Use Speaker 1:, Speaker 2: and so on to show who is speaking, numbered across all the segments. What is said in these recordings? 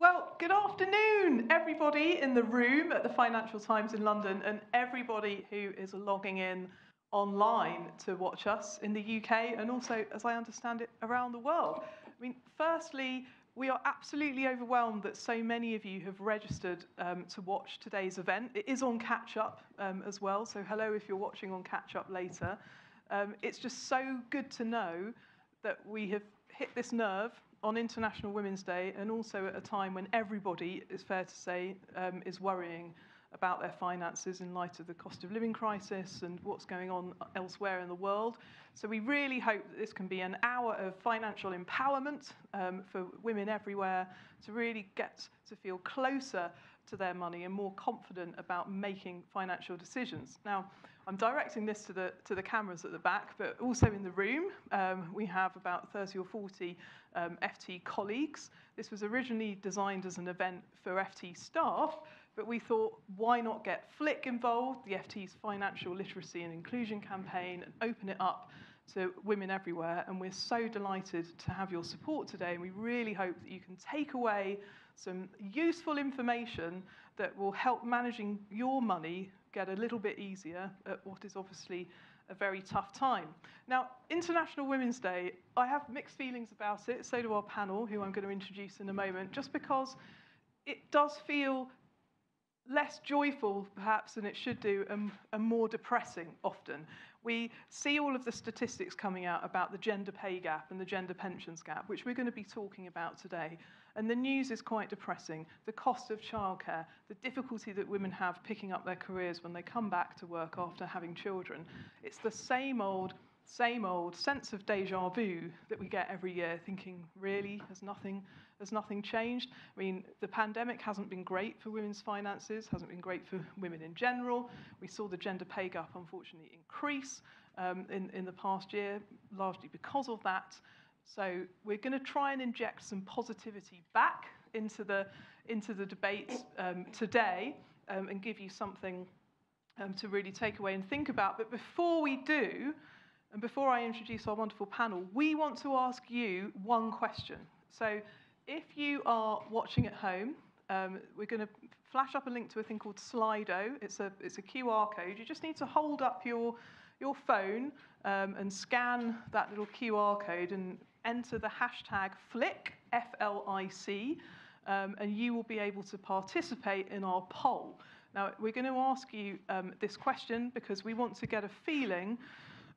Speaker 1: Well, good afternoon, everybody in the room at the Financial Times in London and everybody who is logging in online to watch us in the UK and also, as I understand it, around the world. I mean, firstly, we are absolutely overwhelmed that so many of you have registered to watch today's event. It is on catch-up as well, so hello if you're watching on catch-up later. It's just so good to know that we have hit this nerve on International Women's Day and also at a time when everybody, it's fair to say, is worrying about their finances in light of the cost of living crisis and what's going on elsewhere in the world. So we really hope that this can be an hour of financial empowerment for women everywhere to really get to feel closer to their money and more confident about making financial decisions. Now, I'm directing this to the cameras at the back, but also in the room, we have about 30 or 40 FT colleagues. This was originally designed as an event for FT staff, but we thought, why not get FLIC involved, the FT's financial literacy and inclusion campaign, and open it up to women everywhere. And we're so delighted to have your support today, and we really hope that you can take away some useful information that will help managing your money get a little bit easier at what is obviously a very tough time. Now, International Women's Day, I have mixed feelings about it, so do our panel, who I'm going to introduce in a moment, just because it does feel less joyful, perhaps, than it should do, and more depressing often. We see all of the statistics coming out about the gender pay gap and the gender pensions gap, which we're going to be talking about today. And the news is quite depressing. The cost of childcare, the difficulty that women have picking up their careers when they come back to work after having children. It's the same old sense of deja vu that we get every year, thinking, really, has nothing changed? I mean, the pandemic hasn't been great for women's finances, hasn't been great for women in general. We saw the gender pay gap, unfortunately, increase in the past year, largely because of that. So we're going to try and inject some positivity back into the debate today and give you something to really take away and think about. But before we do, and before I introduce our wonderful panel, we want to ask you one question. So if you are watching at home, we're going to flash up a link to a thing called Slido. It's a QR code. You just need to hold up your phone and scan that little QR code and enter the hashtag FLIC, F-L-I-C, and you will be able to participate in our poll. Now, we're going to ask you this question because we want to get a feeling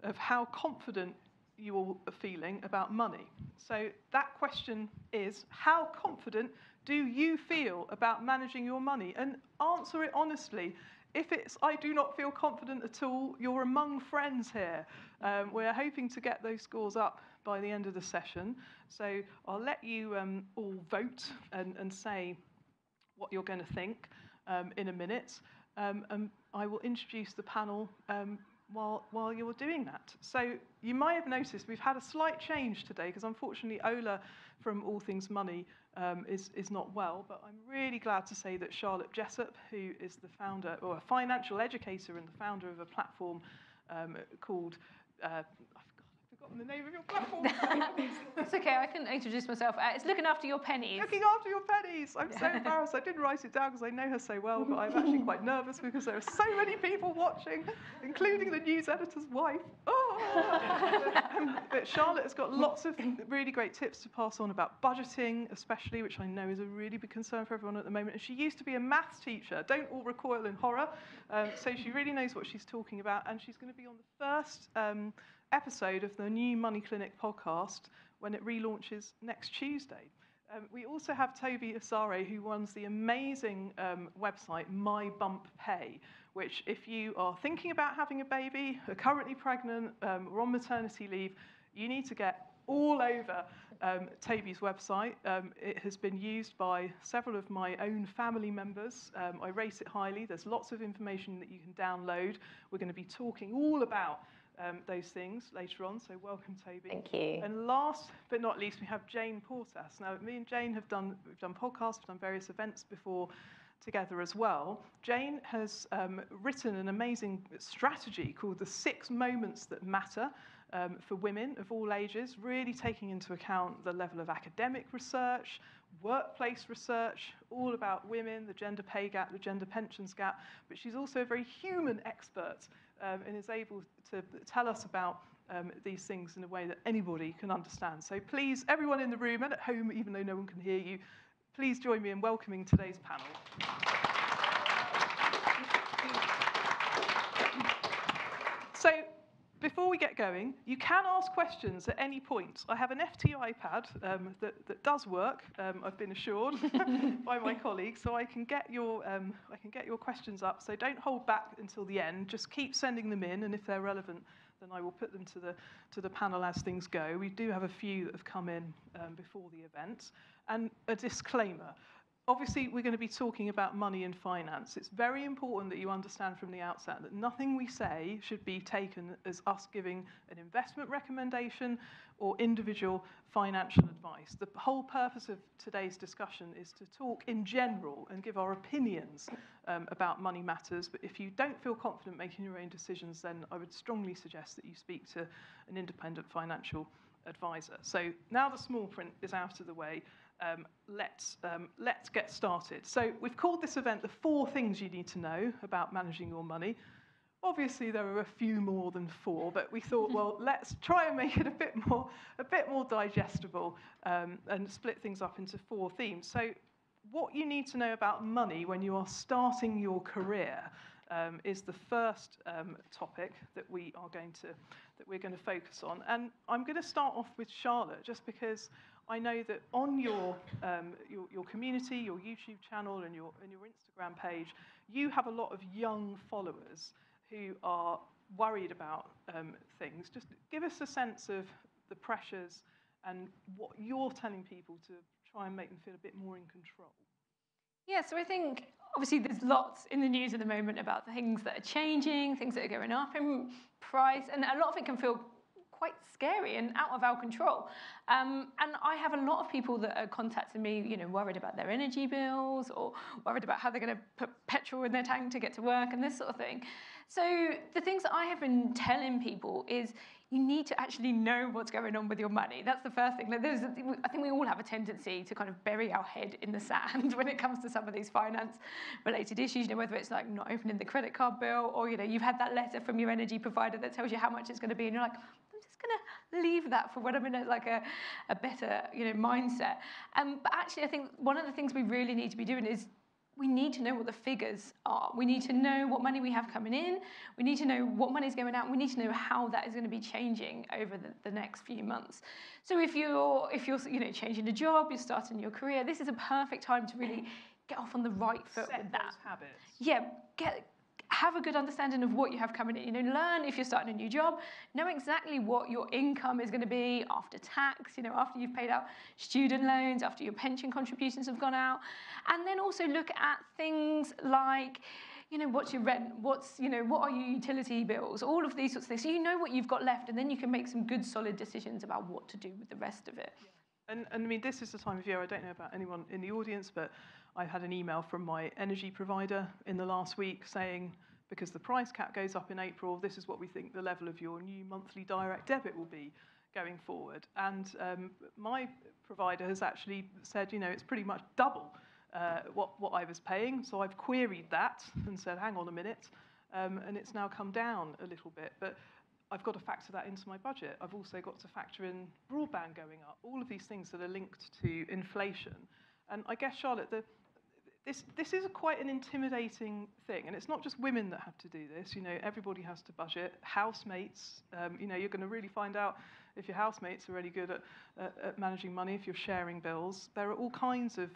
Speaker 1: of how confident you all are feeling about money. So that question is, how confident do you feel about managing your money? And answer it honestly. If it's, I do not feel confident at all, you're among friends here. We're hoping to get those scores up by the end of the session. So I'll let you all vote and say what you're going to think in a minute. And I will introduce the panel while you're doing that. So you might have noticed we've had a slight change today because unfortunately Ola from All Things Money is not well, but I'm really glad to say that Charlotte Jessup, who is the founder or a financial educator and the founder of a platform called I've forgotten the name of your platform.
Speaker 2: It's okay, I can introduce myself. It's Looking After Your Pennies.
Speaker 1: Looking After Your Pennies. I'm so embarrassed. I didn't write it down because I know her so well, but I'm actually quite nervous because there are so many people watching, including the news editor's wife. Oh! But Charlotte has got lots of really great tips to pass on about budgeting, especially, which I know is a really big concern for everyone at the moment. And she used to be a maths teacher. Don't all recoil in horror. So she really knows what she's talking about. And she's going to be on the first episode of the new Money Clinic podcast when it relaunches next Tuesday. We also have Toby Asare, who runs the amazing website My Bump Pay, which if you are thinking about having a baby, are currently pregnant, or on maternity leave, you need to get all over Toby's website. It has been used by several of my own family members. I rate it highly. There's lots of information that you can download. We're going to be talking all about those things later on, so welcome, Toby.
Speaker 3: Thank you.
Speaker 1: And last but not least, we have Jane Portas. Now, me and Jane we've done podcasts, we've done various events before together as well. Jane has written an amazing strategy called the 6 Moments That Matter for women of all ages, really taking into account the level of academic research, workplace research, all about women, the gender pay gap, the gender pensions gap, but she's also a very human expert and is able to tell us about these things in a way that anybody can understand. So please, everyone in the room and at home, even though no one can hear you, please join me in welcoming today's panel. So, before we get going, you can ask questions at any point. I have an FT iPad that does work. I've been assured by my colleagues, so I can get your questions up. So don't hold back until the end. Just keep sending them in, and if they're relevant, then I will put them to the panel as things go. We do have a few that have come in before the event, and a disclaimer. Obviously, we're going to be talking about money and finance. It's very important that you understand from the outset that nothing we say should be taken as us giving an investment recommendation or individual financial advice. The whole purpose of today's discussion is to talk in general and give our opinions about money matters. But if you don't feel confident making your own decisions, then I would strongly suggest that you speak to an independent financial advisor. So now the small print is out of the way. Let's get started. So we've called this event the 4 things you need to know about managing your money. Obviously, there are a few more than 4, but we thought, well, let's try and make it a bit more digestible and split things up into 4 themes. So what you need to know about money when you are starting your career is the first topic that we're going to focus on. And I'm going to start off with Charlotte, just because I know that on your community, your YouTube channel, and your Instagram page, you have a lot of young followers who are worried about things. Just give us a sense of the pressures and what you're telling people to try and make them feel a bit more in control.
Speaker 2: Yeah, so I think obviously there's lots in the news at the moment about the things that are changing, things that are going up in price, and a lot of it can feel quite scary and out of our control. And I have a lot of people that are contacting me, worried about their energy bills or worried about how they're going to put petrol in their tank to get to work and this sort of thing. So the things that I have been telling people is you need to actually know what's going on with your money. That's the first thing. I think we all have a tendency to kind of bury our head in the sand when it comes to some of these finance-related issues, whether it's like not opening the credit card bill or, you've had that letter from your energy provider that tells you how much it's going to be, and you're like, going to leave that for when I'm in a better mindset. But actually, I think one of the things we really need to be doing is we need to know what the figures are. We need to know what money we have coming in. We need to know what money is going out. We need to know how that is going to be changing over the next few months. So if you're changing a job, you're starting your career, this is a perfect time to really get off on the right foot with that.
Speaker 1: Those habits.
Speaker 2: Yeah, have a good understanding of what you have coming in. Learn if you're starting a new job. Know exactly what your income is going to be after tax, after you've paid out student loans, after your pension contributions have gone out. And then also look at things like, what's your rent? What are your utility bills? All of these sorts of things. So you know what you've got left, and then you can make some good, solid decisions about what to do with the rest of it.
Speaker 1: Yeah. And I mean, this is the time of year, I don't know about anyone in the audience, but I had an email from my energy provider in the last week saying, because the price cap goes up in April, this is what we think the level of your new monthly direct debit will be going forward. And my provider has actually said, it's pretty much double what I was paying. So I've queried that and said, hang on a minute. And it's now come down a little bit. But I've got to factor that into my budget. I've also got to factor in broadband going up, all of these things that are linked to inflation. And I guess, Charlotte, this is quite an intimidating thing, and it's not just women that have to do this. Everybody has to budget. Housemates, you're going to really find out if your housemates are really good at managing money, if you're sharing bills. There are all kinds of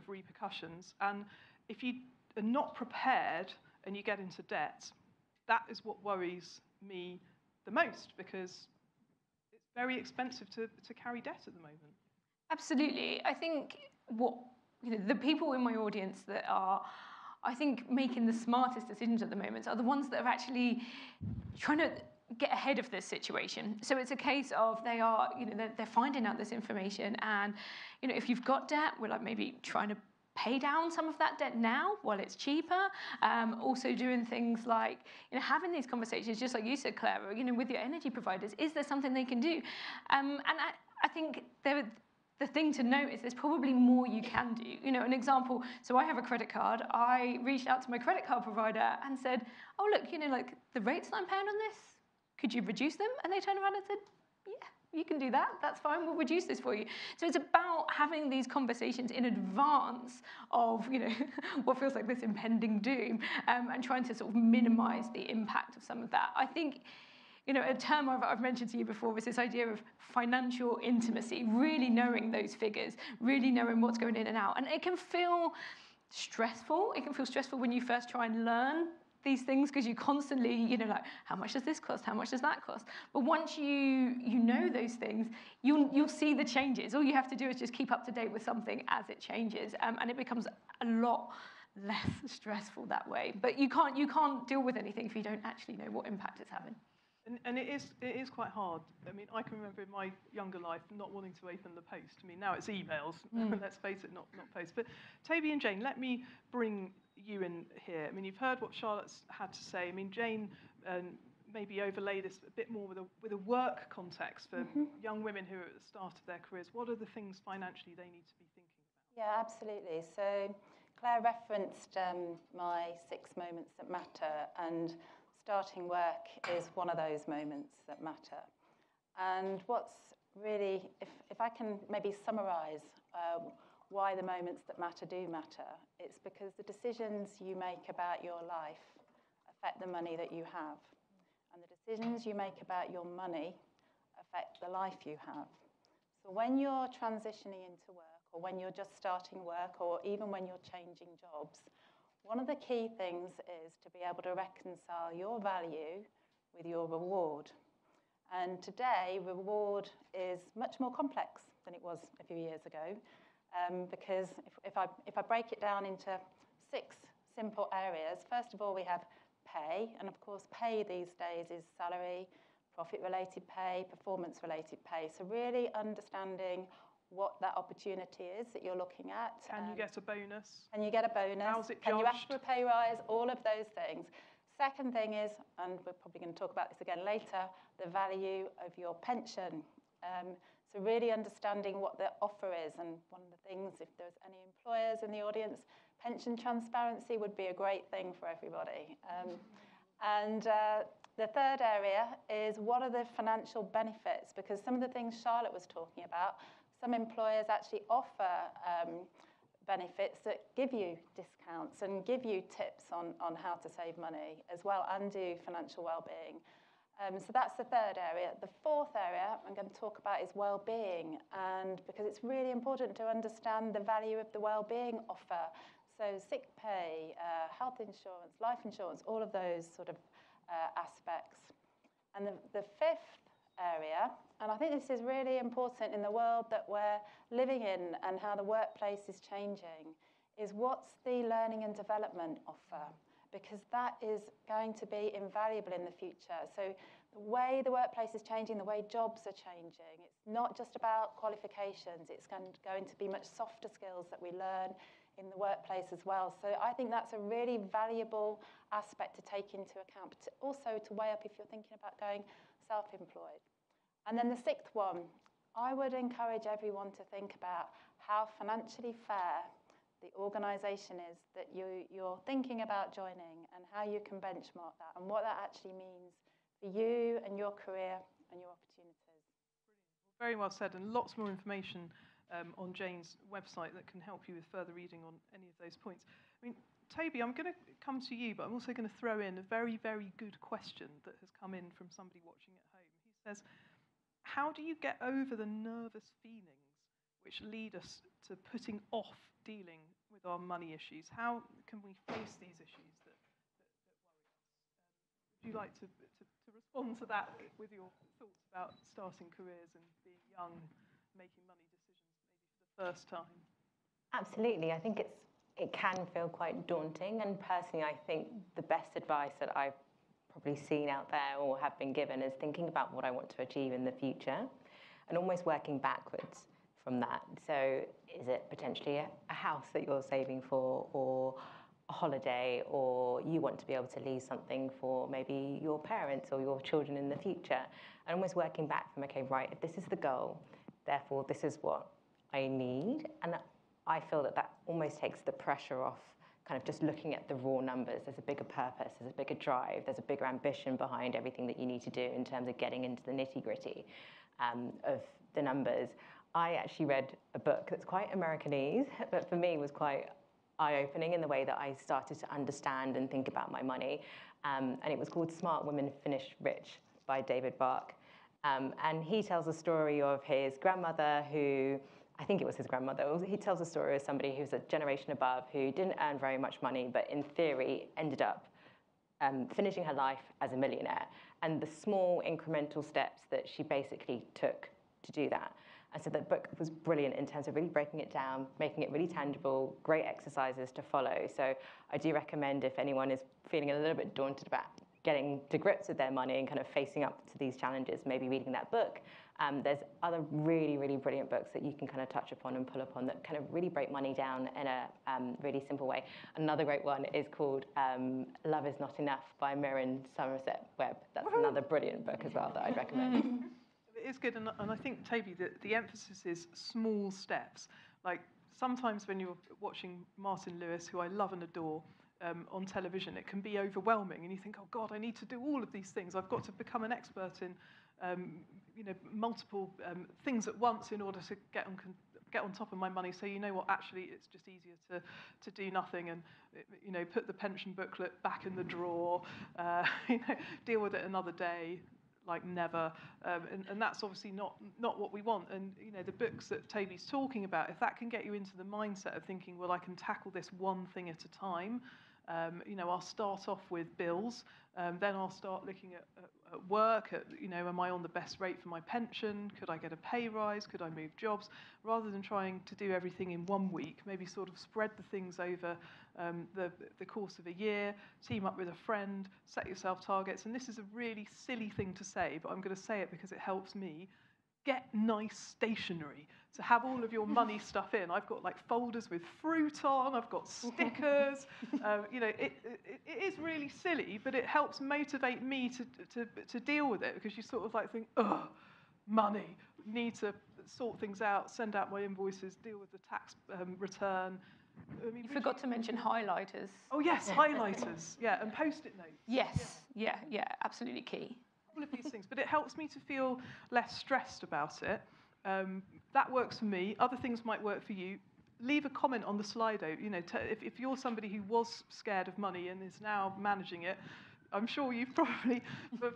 Speaker 1: repercussions, and if you are not prepared and you get into debt, that is what worries me the most, because it's very expensive to carry debt at the moment.
Speaker 2: Absolutely. I think the people in my audience that are, I think, making the smartest decisions at the moment are the ones that are actually trying to get ahead of this situation. So it's a case of they're finding out this information, and if you've got debt, we're like maybe trying to pay down some of that debt now while it's cheaper. Also doing things like having these conversations, just like you said, Clara, with your energy providers. Is there something they can do? And I think the thing to note is there's probably more you can do. You know, an example, so I have a credit card. I reached out to my credit card provider and said, oh, look, you know, like the rates that I'm paying on this, could you reduce them? And they turned around and said, yeah, you can do that. That's fine. We'll reduce this for you. So it's about having these conversations in advance of, you know, what feels like this impending doom, and trying to sort of minimize the impact of some of that. I think, you know, a term I've mentioned to you before was this idea of financial intimacy, really knowing those figures, really knowing what's going in and out. And it can feel stressful. It can feel stressful when you first try and learn these things because you constantly, you know, like, how much does this cost? How much does that cost? But once you know those things, you'll see the changes. All you have to do is just keep up to date with something as it changes, and it becomes a lot less stressful that way. But you can't deal with anything if you don't actually know what impact it's having.
Speaker 1: And it is quite hard. I mean, I can remember in my younger life not wanting to open the post. I mean, now it's emails, let's face it, not post. But Toby and Jane, let me bring you in here. I mean, you've heard what Charlotte's had to say. I mean, Jane maybe overlay this a bit more with a work context for young women who are at the start of their careers. What are the things financially they need to be thinking about?
Speaker 3: Yeah, absolutely. So Claire referenced my 6 moments that matter, and starting work is one of those moments that matter. And what's really, if I can maybe summarise why the moments that matter do matter, it's because the decisions you make about your life affect the money that you have. And the decisions you make about your money affect the life you have. So when you're transitioning into work, or when you're just starting work, or even when you're changing jobs, one of the key things is to be able to reconcile your value with your reward. And today, reward is much more complex than it was a few years ago, because if I break it down into 6 simple areas, first of all, we have pay. And of course, pay these days is salary, profit-related pay, performance-related pay. So really understanding what that opportunity is that you're looking at.
Speaker 1: Can you get a bonus?
Speaker 3: Can you get a bonus?
Speaker 1: How's it judged?
Speaker 3: Can you ask for a pay rise? All of those things. Second thing is, and we're probably going to talk about this again later, the value of your pension. So really understanding what the offer is. And one of the things, if there's any employers in the audience, pension transparency would be a great thing for everybody. The third area is, what are the financial benefits? Because some of the things Charlotte was talking about, some employers actually offer benefits that give you discounts and give you tips on how to save money as well, and do financial well-being. So that's the third area. The fourth area I'm going to talk about is well-being, and because it's really important to understand the value of the well-being offer. So sick pay, health insurance, life insurance, all of those sort of aspects. And the fifth area, and I think this is really important in the world that we're living in and how the workplace is changing, is what's the learning and development offer? Because that is going to be invaluable in the future. So the way the workplace is changing, the way jobs are changing, it's not just about qualifications, it's going to be much softer skills that we learn in the workplace as well. So I think that's a really valuable aspect to take into account, but also to weigh up if you're thinking about going self-employed. And then the sixth one, I would encourage everyone to think about how financially fair the organisation is that you're thinking about joining, and how you can benchmark that, and what that actually means for you and your career and your opportunities.
Speaker 1: Brilliant. Very well said, and lots more information on Jane's website that can help you with further reading on any of those points. I mean, Toby, I'm going to come to you, but I'm also going to throw in a very, very good question that has come in from somebody watching at home. He says, how do you get over the nervous feelings which lead us to putting off dealing with our money issues? How can we face these issues that worry us? Would you like to respond to that with your thoughts about starting careers and being young, making money decisions maybe for the first time?
Speaker 4: Absolutely. I think it can feel quite daunting, and personally I think the best advice that I've probably seen out there or have been given is thinking about what I want to achieve in the future and almost working backwards from that. So is it potentially a house that you're saving for, or a holiday, or you want to be able to leave something for maybe your parents or your children in the future? And almost working back from, okay, right, if this is the goal, therefore this is what I need. And I feel that that almost takes the pressure off kind of just looking at the raw numbers. There's a bigger purpose, there's a bigger drive, there's a bigger ambition behind everything that you need to do in terms of getting into the nitty-gritty of the numbers. I actually read a book that's quite Americanese, but for me was quite eye-opening in the way that I started to understand and think about my money. And it was called Smart Women Finish Rich by David Bark. And he tells a story of his grandmother who, I think it was his grandmother, he tells a story of somebody who's a generation above who didn't earn very much money, but in theory ended up finishing her life as a millionaire, and the small incremental steps that she basically took to do that. And so the book was brilliant in terms of really breaking it down, making it really tangible, great exercises to follow. So I do recommend, if anyone is feeling a little bit daunted about getting to grips with their money and kind of facing up to these challenges, maybe reading that book. There's other really, really brilliant books that you can kind of touch upon and pull upon that kind of really break money down in a really simple way. Another great one is called Love Is Not Enough by Mirren Somerset Webb. That's another brilliant book as well that I'd recommend.
Speaker 1: It is good, and I think, Toby, that the emphasis is small steps. Like, sometimes when you're watching Martin Lewis, who I love and adore, on television, it can be overwhelming, and you think, oh God, I need to do all of these things. I've got to become an expert in multiple things at once in order to get on top of my money. So you know what? Actually, it's just easier to do nothing and put the pension booklet back in the drawer. Deal with it another day, like never. And that's obviously not what we want. And the books that Toby's talking about, if that can get you into the mindset of thinking, well, I can tackle this one thing at a time. I'll start off with bills, then I'll start looking at work, am I on the best rate for my pension? Could I get a pay rise? Could I move jobs? Rather than trying to do everything in 1 week, maybe sort of spread the things over the course of a year, team up with a friend, set yourself targets. And this is a really silly thing to say, but I'm going to say it because it helps me. Get nice stationery to have all of your money stuff in. I've got like folders with fruit on, I've got stickers. It is really silly, but it helps motivate me to deal with it, because you sort of like think, oh, money, need to sort things out, send out my invoices, deal with the tax return. I mean,
Speaker 2: you forgot to mention highlighters.
Speaker 1: Oh yes, highlighters, yeah, and post-it notes.
Speaker 2: Yes, yeah, absolutely key.
Speaker 1: All of these things, but it helps me to feel less stressed about it. That works for me. Other things might work for you. Leave a comment on the Slido. If you're somebody who was scared of money and is now managing it, I'm sure you've probably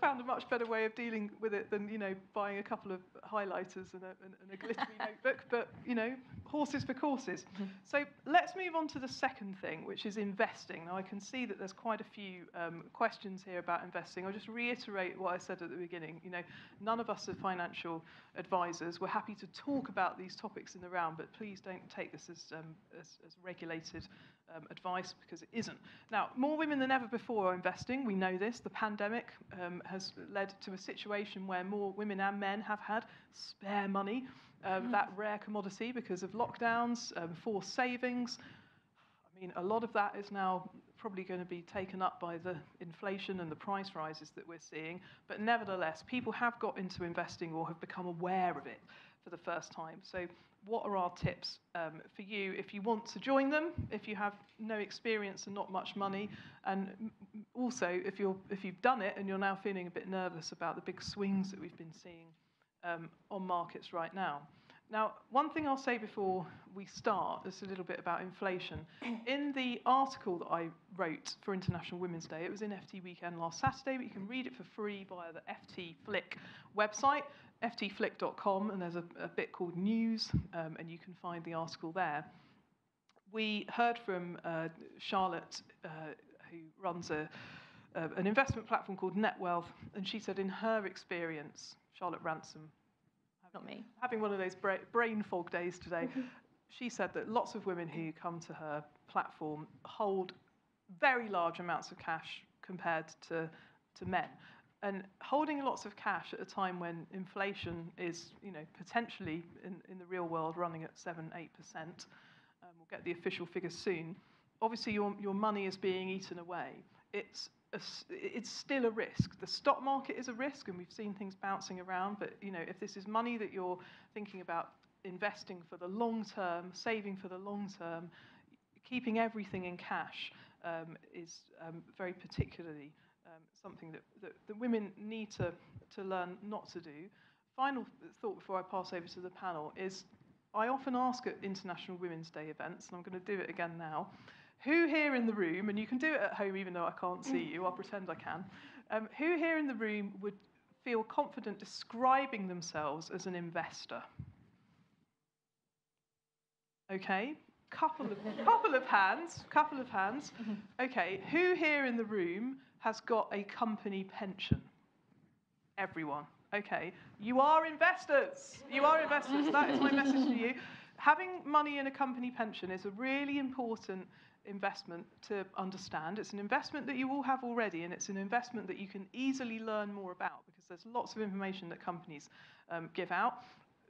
Speaker 1: found a much better way of dealing with it than buying a couple of highlighters and a glittery notebook. But horses for courses. So let's move on to the second thing, which is investing. Now I can see that there's quite a few questions here about investing. I'll just reiterate what I said at the beginning. None of us are financial advisors. We're happy to talk about these topics in the round, but please don't take this as regulated advice, because it isn't. Now, more women than ever before are investing. We know this. The pandemic has led to a situation where more women and men have had spare money, that rare commodity because of lockdowns, forced savings. I mean, a lot of that is now probably going to be taken up by the inflation and the price rises that we're seeing. But nevertheless, people have got into investing or have become aware of it for the first time. So what are our tips for you if you want to join them, if you have no experience and not much money, and also if you've done it and you're now feeling a bit nervous about the big swings that we've been seeing on markets right now. Now, one thing I'll say before we start is a little bit about inflation. In the article that I wrote for International Women's Day, it was in FT Weekend last Saturday, but you can read it for free via the FT FLIC website, ftflic.com, and there's a bit called News, and you can find the article there. We heard from Charlotte, who runs an investment platform called Net Wealth, and she said in her experience, Charlotte Ransom,
Speaker 2: not me,
Speaker 1: having one of those brain fog days today, she said that lots of women who come to her platform hold very large amounts of cash compared to men. And holding lots of cash at a time when inflation is, potentially in the real world running at 7-8%, we'll get the official figures soon. Obviously, your money is being eaten away. It's still a risk. The stock market is a risk, and we've seen things bouncing around. But if this is money that you're thinking about investing for the long term, saving for the long term, keeping everything in cash is very particularly something that women need to learn not to do. Final thought before I pass over to the panel is, I often ask at International Women's Day events, and I'm going to do it again now, who here in the room, and you can do it at home even though I can't see you, I'll pretend I can, who here in the room would feel confident describing themselves as an investor? Okay, couple of hands. Okay, who here in the room has got a company pension? Everyone. Okay, you are investors. You are investors. That is my message to you. Having money in a company pension is a really important investment to understand. It's an investment that you all have already, and it's an investment that you can easily learn more about, because there's lots of information that companies give out.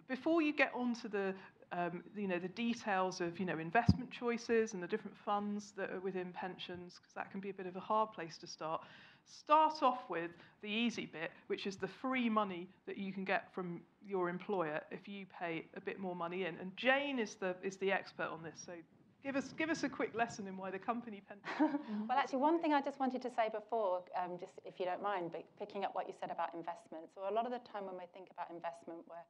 Speaker 1: Before you get onto the the details of investment choices and the different funds that are within pensions, because that can be a bit of a hard place to start. Start off with the easy bit, which is the free money that you can get from your employer if you pay a bit more money in. And Jane is the expert on this, so give us a quick lesson in why the company pension.
Speaker 3: Well, actually, one thing I just wanted to say before, just if you don't mind, picking up what you said about investment. So a lot of the time when we think about investment, we're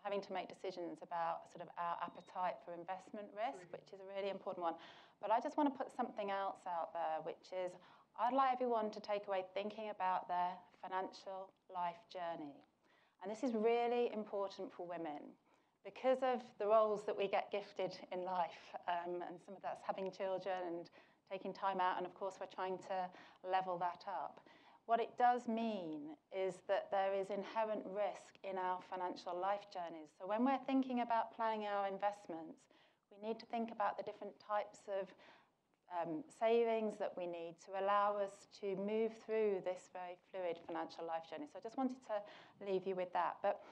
Speaker 3: having to make decisions about sort of our appetite for investment risk, which is a really important one. But I just want to put something else out there, which is I'd like everyone to take away thinking about their financial life journey. And this is really important for women because of the roles that we get gifted in life, and some of that's having children and taking time out, and of course we're trying to level that up. What it does mean is that there is inherent risk in our financial life journeys. So when we're thinking about planning our investments, we need to think about the different types of savings that we need to allow us to move through this very fluid financial life journey. So I just wanted to leave you with that. But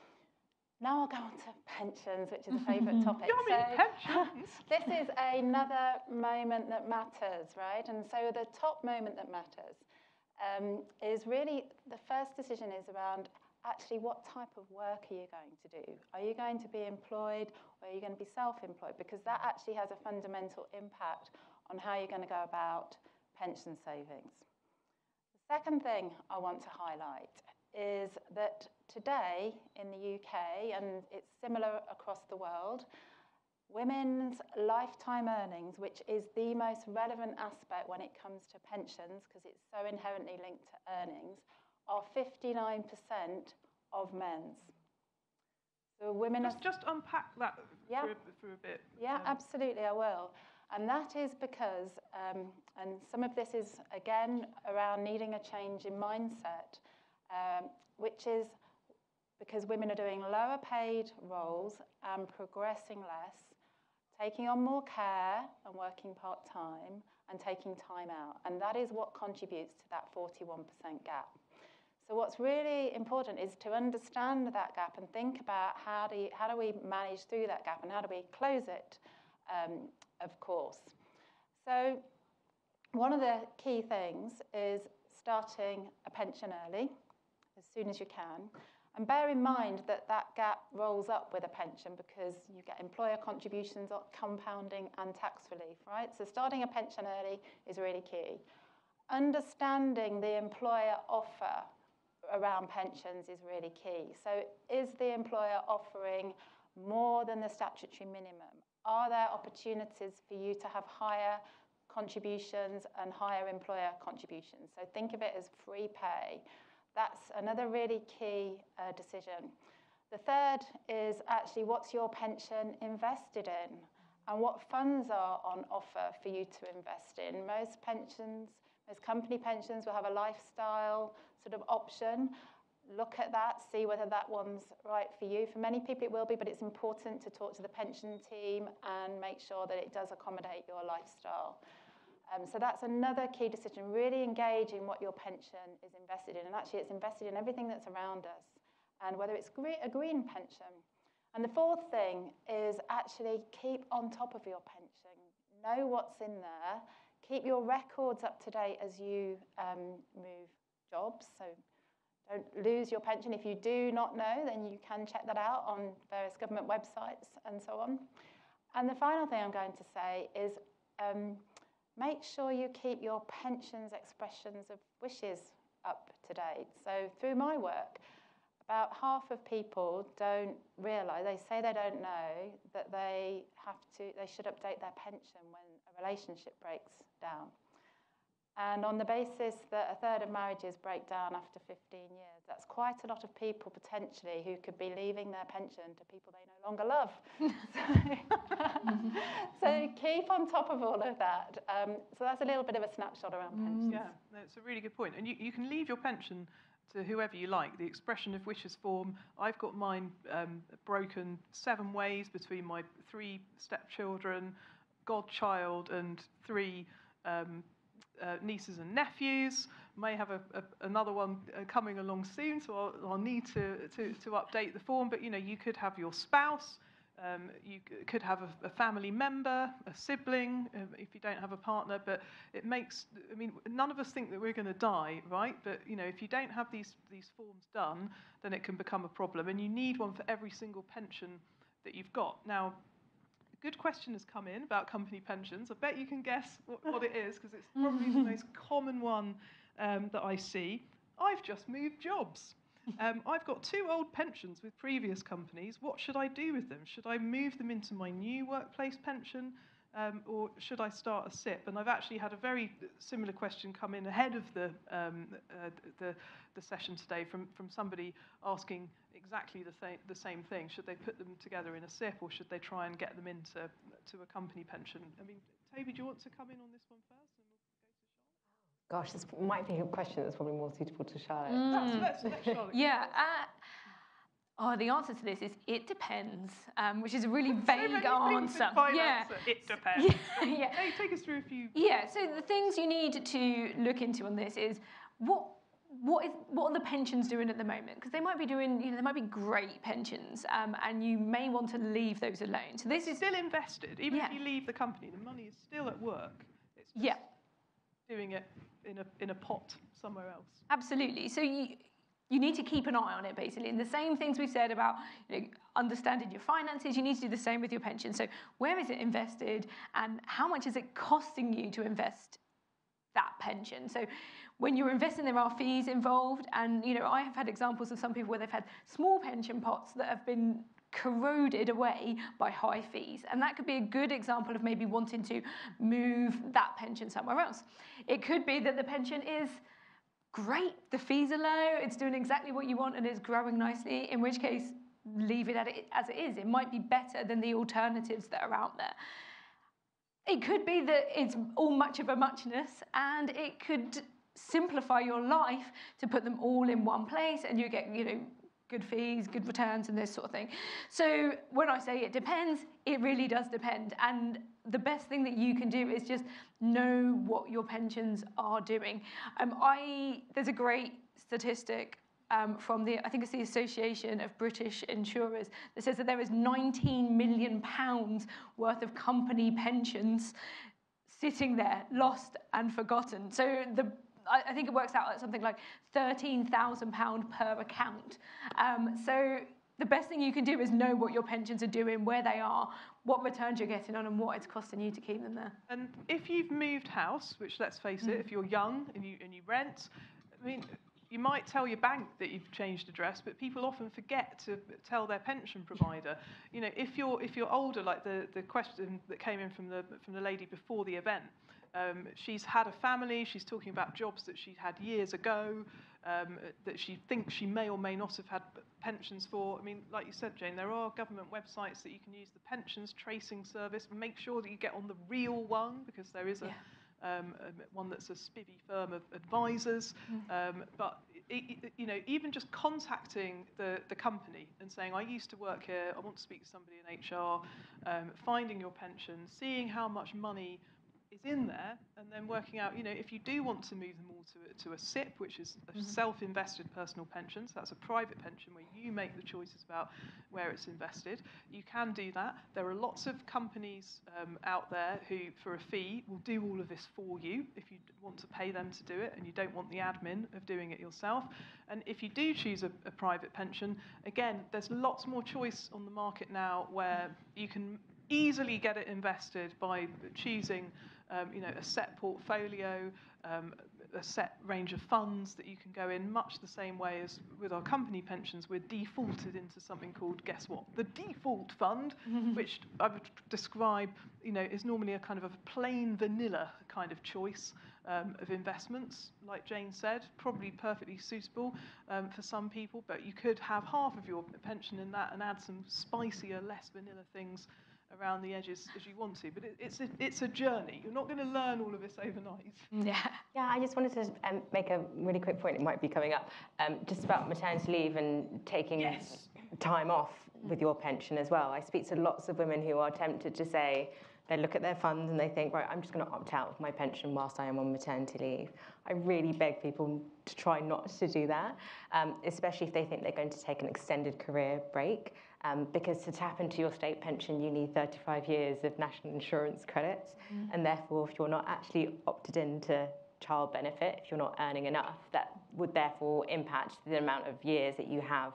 Speaker 3: now I'll go on to pensions, which is a favourite topic.
Speaker 1: Pensions!
Speaker 3: This is another moment that matters, right? And so the top moment that matters is really, the first decision is around actually what type of work are you going to do? Are you going to be employed, or are you going to be self-employed? Because that actually has a fundamental impact on how you're going to go about pension savings. The second thing I want to highlight is that today in the UK, and it's similar across the world, women's lifetime earnings, which is the most relevant aspect when it comes to pensions, because it's so inherently linked to earnings, are 59% of men's. So women
Speaker 1: just unpack that for a bit.
Speaker 3: Yeah, absolutely, I will. And that is because, and some of this is, again, around needing a change in mindset, which is because women are doing lower paid roles and progressing less, taking on more care and working part-time, and taking time out. And that is what contributes to that 41% gap. So what's really important is to understand that gap and think about how do we manage through that gap and how do we close it, of course. So one of the key things is starting a pension early, as soon as you can. And bear in mind that that gap rolls up with a pension because you get employer contributions, compounding, and tax relief, right? So starting a pension early is really key. Understanding the employer offer around pensions is really key. So is the employer offering more than the statutory minimum? Are there opportunities for you to have higher contributions and higher employer contributions? So think of it as free pay. That's another really key decision. The third is actually what's your pension invested in and what funds are on offer for you to invest in. Most pensions, most company pensions will have a lifestyle sort of option. Look at that, see whether that one's right for you. For many people it will be, but it's important to talk to the pension team and make sure that it does accommodate your lifestyle. So that's another key decision, really engage in what your pension is invested in. And actually it's invested in everything that's around us and whether it's a green pension. And the fourth thing is actually keep on top of your pension. Know what's in there. Keep your records up to date as you move jobs. So don't lose your pension. If you do not know, then you can check that out on various government websites and so on. And the final thing I'm going to say is make sure you keep your pensions expressions of wishes up to date. So through my work, about half of people don't realise, they say they don't know that they should update their pension when a relationship breaks down. And on the basis that a third of marriages break down after 15 years, that's quite a lot of people potentially who could be leaving their pension to people they no longer love. So keep on top of all of that. So that's a little bit of a snapshot around pensions.
Speaker 1: Yeah, that's a really good point. And you can leave your pension to whoever you like. The expression of wishes form, I've got mine broken 7 ways between my 3 stepchildren, godchild, and 3 nieces and nephews. May have another one coming along soon, so I'll need to update the form. But you could have your spouse, you could have a family member, a sibling, if you don't have a partner. But it makes, none of us think that we're going to die, right? But if you don't have these forms done, then it can become a problem, and you need one for every single pension that you've got. Now, good question has come in about company pensions. I bet you can guess what it is, because it's probably the most common one that I see. I've just moved jobs. I've got 2 old pensions with previous companies. What should I do with them? Should I move them into my new workplace pension, or should I start a SIP? And I've actually had a very similar question come in ahead of the session today from somebody asking exactly the same thing. Should they put them together in a SIP, or should they try and get them into a company pension? Toby, do you want to come in on this one first? And we'll go to Charlotte.
Speaker 4: Gosh, this might be a question that's probably more suitable to Charlotte.
Speaker 1: Let's Charlotte.
Speaker 2: Yeah. The answer to this is it depends, which is a really vague answer.
Speaker 1: Yeah, it depends.
Speaker 2: Yeah.
Speaker 1: Hey, take us through a few.
Speaker 2: Yeah. So the things you need to look into on this is what are the pensions doing at the moment? Because they might be doing, they might be great pensions, and you may want to leave those alone. So this is
Speaker 1: still invested, even if you leave the company. The money is still at work. It's just doing it in a pot somewhere else.
Speaker 2: Absolutely. So you need to keep an eye on it, basically. And the same things we've said about understanding your finances, you need to do the same with your pension. So where is it invested, and how much is it costing you to invest that pension? So when you're investing, there are fees involved. And, I have had examples of some people where they've had small pension pots that have been corroded away by high fees. And that could be a good example of maybe wanting to move that pension somewhere else. It could be that the pension is great, the fees are low, it's doing exactly what you want and it's growing nicely, in which case, leave it as it is. It might be better than the alternatives that are out there. It could be that it's all much of a muchness, and it could simplify your life to put them all in one place, and you get, good fees, good returns, and this sort of thing. So when I say it depends, it really does depend. And the best thing that you can do is just know what your pensions are doing. There's a great statistic from I think it's the Association of British Insurers, that says that there is £19 million worth of company pensions sitting there, lost and forgotten. So I think it works out at something like £13,000 per account. So the best thing you can do is know what your pensions are doing, where they are, what returns you're getting on, and what it's costing you to keep them there.
Speaker 1: And if you've moved house, which, let's face it, if you're young and you rent, you might tell your bank that you've changed address, but people often forget to tell their pension provider. If you're older, like the question that came in from the lady before the event, she's had a family, she's talking about jobs that she had years ago, that she thinks she may or may not have had pensions for. Like you said, Jane, there are government websites that you can use, the pensions tracing service. Make sure that you get on the real one, because there is one that's a spivvy firm of advisors. But even just contacting the company and saying, I used to work here, I want to speak to somebody in HR, finding your pension, seeing how much money is in there, and then working out, if you do want to move them all to a SIP, which is a self-invested personal pension, so that's a private pension where you make the choices about where it's invested, you can do that. There are lots of companies out there who, for a fee, will do all of this for you if you want to pay them to do it and you don't want the admin of doing it yourself. And if you do choose a private pension, again, there's lots more choice on the market now where you can easily get it invested by choosing a set portfolio, a set range of funds that you can go in, much the same way as with our company pensions. We're defaulted into something called, guess what? The default fund, which I would describe, is normally a kind of a plain vanilla kind of choice of investments. Like Jane said, probably perfectly suitable for some people, but you could have half of your pension in that and add some spicier, less vanilla things around the edges as you want to, but it's a journey. You're not going to learn all of this overnight.
Speaker 4: Yeah, I just wanted to make a really quick point. It might be coming up, just about maternity leave and taking time off with your pension as well. I speak to lots of women who are tempted to say, they look at their funds and they think, right, I'm just going to opt out of my pension whilst I am on maternity leave. I really beg people to try not to do that, especially if they think they're going to take an extended career break, because to tap into your state pension, you need 35 years of national insurance credits, and therefore, if you're not actually opted into child benefit, if you're not earning enough, that would therefore impact the amount of years that you have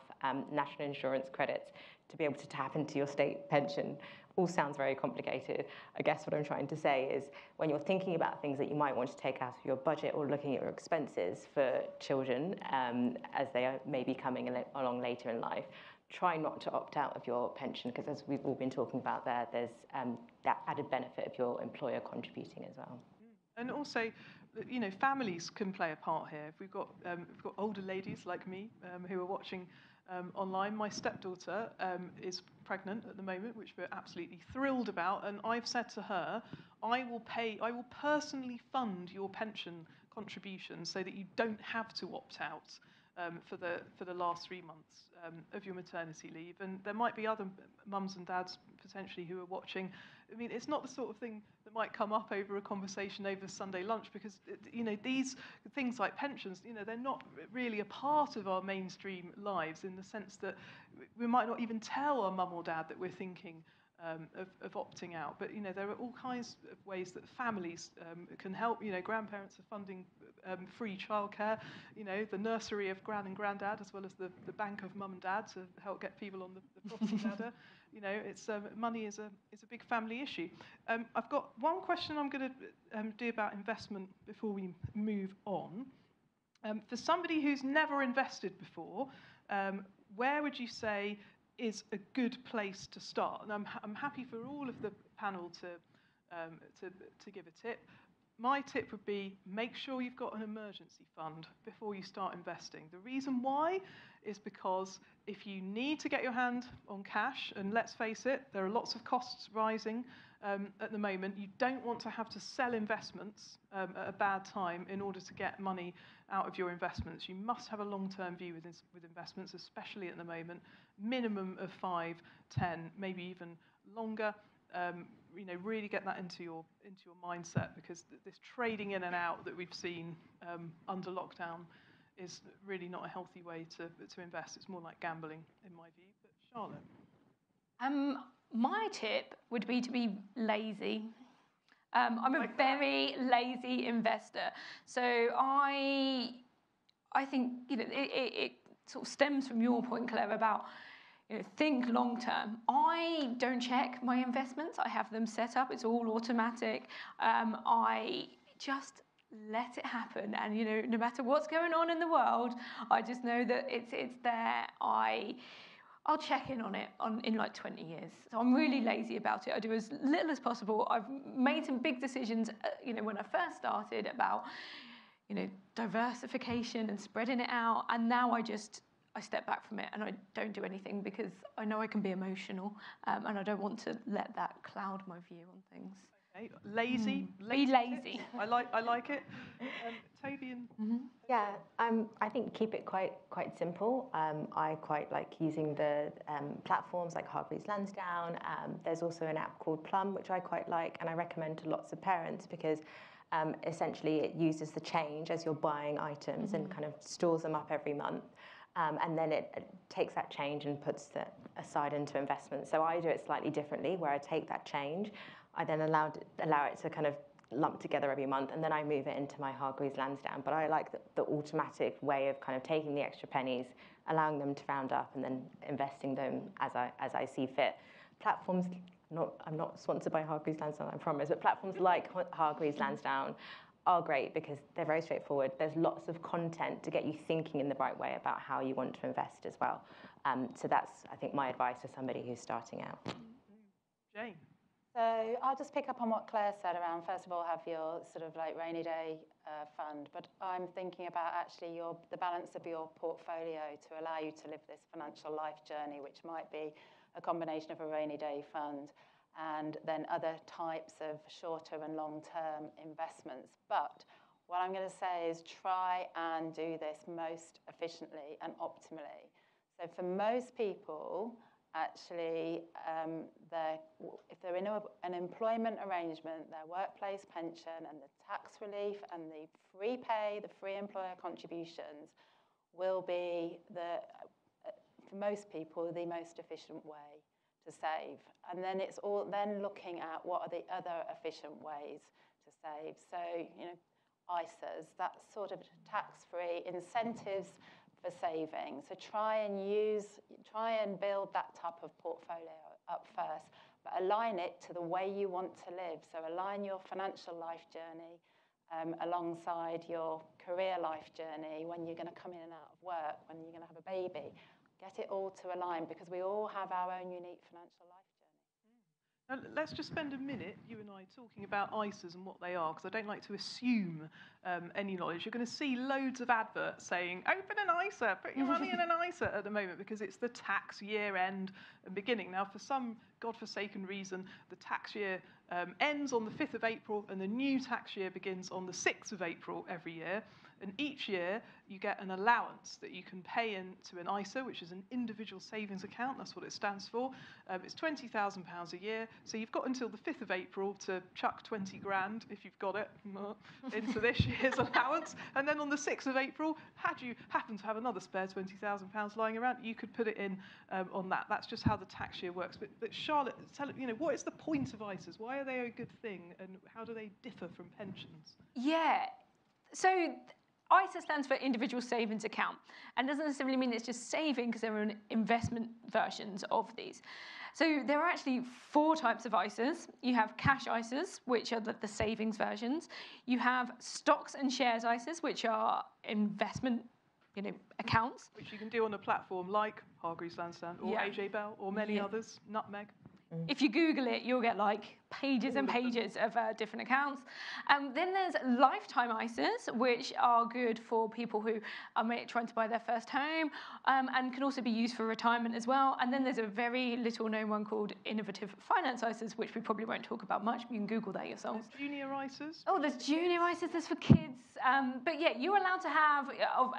Speaker 4: national insurance credits to be able to tap into your state pension. All sounds very complicated. I guess what I'm trying to say is when you're thinking about things that you might want to take out of your budget or looking at your expenses for children as they are maybe coming along later in life, try not to opt out of your pension, because as we've all been talking about there's that added benefit of your employer contributing as well.
Speaker 1: And also, families can play a part here. If we've got older ladies like me who are watching online. My stepdaughter is pregnant at the moment, which we're absolutely thrilled about. And I've said to her, I will personally fund your pension contributions so that you don't have to opt out for the last 3 months of your maternity leave. And there might be other mums and dads potentially who are watching. I mean, it's not the sort of thing that might come up over a conversation over Sunday lunch, because these things like pensions, they're not really a part of our mainstream lives, in the sense that we might not even tell our mum or dad that we're thinking of opting out. But there are all kinds of ways that families can help. Grandparents are funding free childcare. The nursery of gran and granddad, as well as the bank of mum and dad, to help get people on the property ladder. It's money is a big family issue. I've got one question I'm going to do about investment before we move on. For somebody who's never invested before, where would you say is a good place to start? And I'm happy for all of the panel to give a tip. My tip would be, make sure you've got an emergency fund before you start investing. The reason why is because if you need to get your hand on cash, and let's face it, there are lots of costs rising at the moment, you don't want to have to sell investments at a bad time in order to get money out of your investments. You must have a long-term view with investments, especially at the moment, minimum of 5, 10, maybe even longer. Really get that into your mindset, because this trading in and out that we've seen under lockdown is really not a healthy way to invest. It's more like gambling, in my view. But Charlotte?
Speaker 2: My tip would be to be lazy. I'm a very lazy investor, so I think it sort of stems from your point, Claire, about think long term. I don't check my investments. I have them set up. It's all automatic. I just let it happen, and no matter what's going on in the world, I just know that it's there. I'll check in on it in like 20 years. So I'm really lazy about it. I do as little as possible. I've made some big decisions, when I first started about, diversification and spreading it out, and now I step back from it and I don't do anything, because I know I can be emotional, and I don't want to let that cloud my view on things.
Speaker 1: Okay. Lazy.
Speaker 2: Be lazy.
Speaker 1: I like it. Toby and
Speaker 4: Yeah, I think keep it quite simple. I quite like using the platforms like Hargreaves Lansdown. There's also an app called Plum, which I quite like, and I recommend to lots of parents because essentially it uses the change as you're buying items and kind of stores them up every month. And then it takes that change and puts it aside into investments. So I do it slightly differently, where I take that change, I then allow it to kind of lump together every month, and then I move it into my Hargreaves Lansdown. But I like the automatic way of kind of taking the extra pennies, allowing them to round up, and then investing them as I see fit. Platforms, I'm not sponsored by Hargreaves Lansdown, I promise, but platforms like Hargreaves Lansdown are great because they're very straightforward. There's lots of content to get you thinking in the right way about how you want to invest as well. So that's, I think, my advice to somebody who's starting out.
Speaker 1: Jane.
Speaker 3: So I'll just pick up on what Claire said around, first of all, have your sort of like rainy day fund, but I'm thinking about actually the balance of your portfolio to allow you to live this financial life journey, which might be a combination of a rainy day fund and then other types of shorter and long-term investments. But what I'm going to say is try and do this most efficiently and optimally. So for most people, actually, if they're in an employment arrangement, their workplace pension and the tax relief and the free pay, the free employer contributions will be, for most people, the most efficient way to save. And then it's all then looking at what are the other efficient ways to save. So, ISAs, that sort of tax-free incentives for saving. So try and build that type of portfolio up first, but align it to the way you want to live. So align your financial life journey alongside your career life journey, when you're going to come in and out of work, when you're going to have a baby. Get it all to align because we all have our own unique financial life journey.
Speaker 1: Now, let's just spend a minute, you and I, talking about ISAs and what they are, because I don't like to assume any knowledge. You're going to see loads of adverts saying, open an ISA, put your money in an ISA at the moment, because it's the tax year end and beginning. Now, for some godforsaken reason, the tax year ends on the 5th of April and the new tax year begins on the 6th of April every year. And each year, you get an allowance that you can pay into an ISA, which is an individual savings account. That's what it stands for. It's £20,000 a year. So you've got until the 5th of April to chuck 20 grand, if you've got it, into this year's allowance. And then on the 6th of April, had you happen to have another spare £20,000 lying around, you could put it in on that. That's just how the tax year works. But Charlotte, what is the point of ISAs? Why are they a good thing? And how do they differ from pensions?
Speaker 2: Yeah. So ISA stands for Individual Savings Account, and doesn't necessarily mean it's just saving, because there are investment versions of these. So there are actually 4 types of ISAs. You have cash ISAs, which are the savings versions. You have stocks and shares ISAs, which are investment accounts.
Speaker 1: Which you can do on a platform like Hargreaves Lansdown or AJ Bell or many others, Nutmeg.
Speaker 2: If you Google it, you'll get like pages and pages of different accounts. Then there's lifetime ISAs, which are good for people who are trying to buy their first home, and can also be used for retirement as well. And then there's a very little known one called innovative finance ISAs, which we probably won't talk about much. You can Google that yourselves.
Speaker 1: There's junior ISAs.
Speaker 2: Oh, there's junior ISAs, there's for kids. But yeah, you're allowed to have,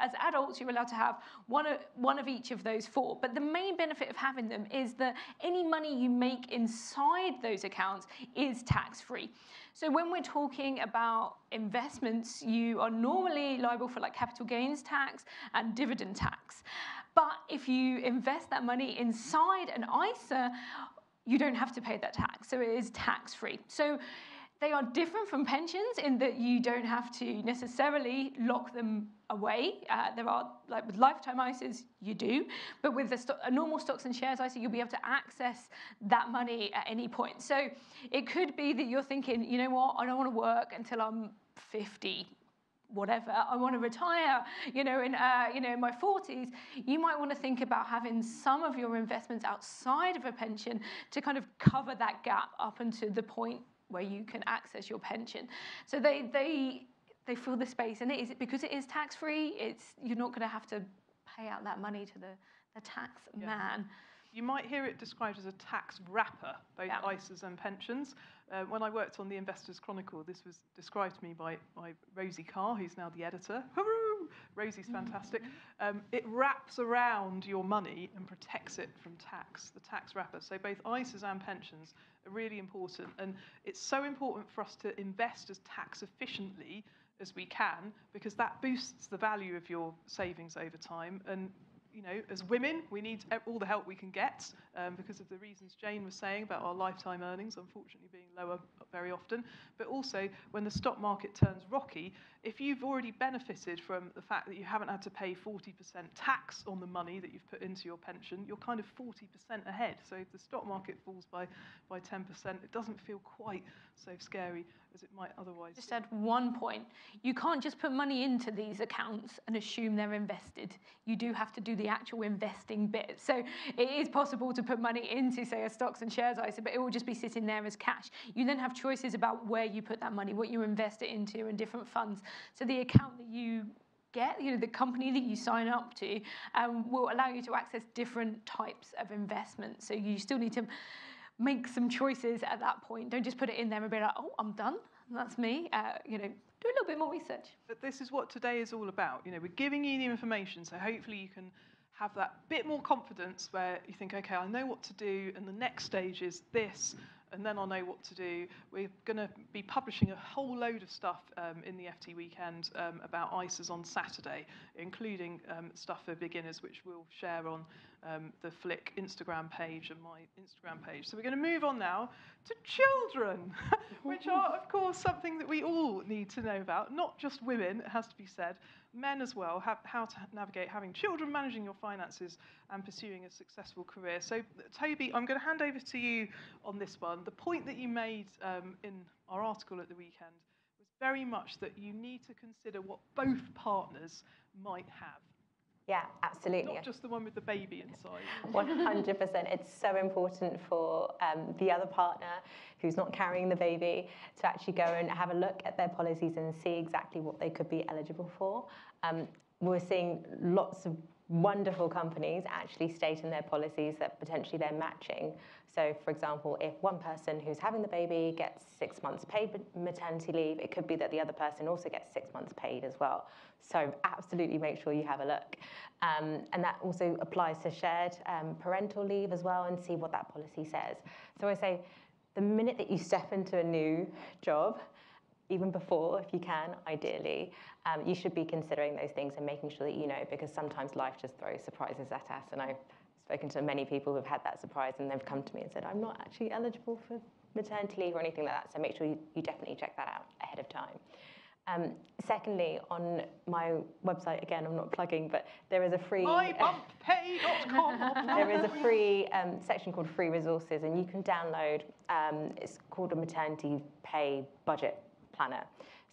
Speaker 2: as adults, you're allowed to have one of each of those 4. But the main benefit of having them is that any money you make inside those accounts is tax-free. So when we're talking about investments, you are normally liable for like capital gains tax and dividend tax. But if you invest that money inside an ISA, you don't have to pay that tax. So it is tax-free. So they are different from pensions in that you don't have to necessarily lock them away. There are, like with lifetime ISAs, you do. But with a normal stocks and shares ISA, you'll be able to access that money at any point. So it could be that you're thinking, you know what, I don't want to work until I'm 50, whatever. I want to retire, in my 40s. You might want to think about having some of your investments outside of a pension to kind of cover that gap up until the point where you can access your pension. So they fill the space, and because it is tax-free, you're not going to have to pay out that money to the tax man.
Speaker 1: You might hear it described as a tax wrapper, both ISAs and pensions. When I worked on the Investors Chronicle, this was described to me by Rosie Carr, who's now the editor. Hooray! Rosie's fantastic. It wraps around your money and protects it from tax, the tax wrapper. So both ISAs and pensions are really important. And it's so important for us to invest as tax efficiently as we can, because that boosts the value of your savings over time. And you know, as women, we need all the help we can get because of the reasons Jane was saying about our lifetime earnings, unfortunately, being lower very often. But also, when the stock market turns rocky, if you've already benefited from the fact that you haven't had to pay 40% tax on the money that you've put into your pension, you're kind of 40% ahead. So if the stock market falls by 10%, it doesn't feel quite so scary as it might otherwise.
Speaker 2: Just add one point. You can't just put money into these accounts and assume they're invested. You do have to do the actual investing bit. So it is possible to put money into, say, a stocks and shares ISA, but it will just be sitting there as cash. You then have choices about where you put that money, what you invest it into, and different funds. So the account that you get, you know, the company that you sign up to will allow you to access different types of investments. So you still need to make some choices at that point. Don't just put it in there and be like, oh, I'm done. That's me. You know, do a little bit more research.
Speaker 1: But this is what today is all about. You know, we're giving you the information, so hopefully you can have that bit more confidence where you think, okay, I know what to do, and the next stage is this, and then I'll know what to do. We're going to be publishing a whole load of stuff in the FT weekend about ISAs on Saturday, including stuff for beginners, which we'll share on the FLIC Instagram page and my Instagram page. So we're going to move on now to children, which are, of course, something that we all need to know about, not just women, it has to be said, men as well, how to navigate having children, managing your finances, and pursuing a successful career. So, Toby, I'm going to hand over to you on this one. The point that you made in our article at the weekend was very much that you need to consider what both partners might have.
Speaker 4: Yeah, absolutely.
Speaker 1: Not just the one with the baby inside.
Speaker 4: 100%. It's so important for the other partner who's not carrying the baby to actually go and have a look at their policies and see exactly what they could be eligible for. We're seeing lots of wonderful companies actually state in their policies that potentially they're matching. So, for example, if one person who's having the baby gets 6 months paid maternity leave, it could be that the other person also gets 6 months paid as well. So absolutely make sure you have a look. And that also applies to shared parental leave as well, and see what that policy says. So I say the minute that you step into a new job, even before, if you can, ideally, you should be considering those things and making sure that you know, because sometimes life just throws surprises at us. And I've spoken to many people who've had that surprise and they've come to me and said, I'm not actually eligible for maternity leave or anything like that. So make sure you definitely check that out ahead of time. Secondly, on my website, again, I'm not plugging, but there is a free...
Speaker 1: mybumppay.com.
Speaker 4: There is a free section called Free Resources, and you can download, it's called a maternity pay budget planner.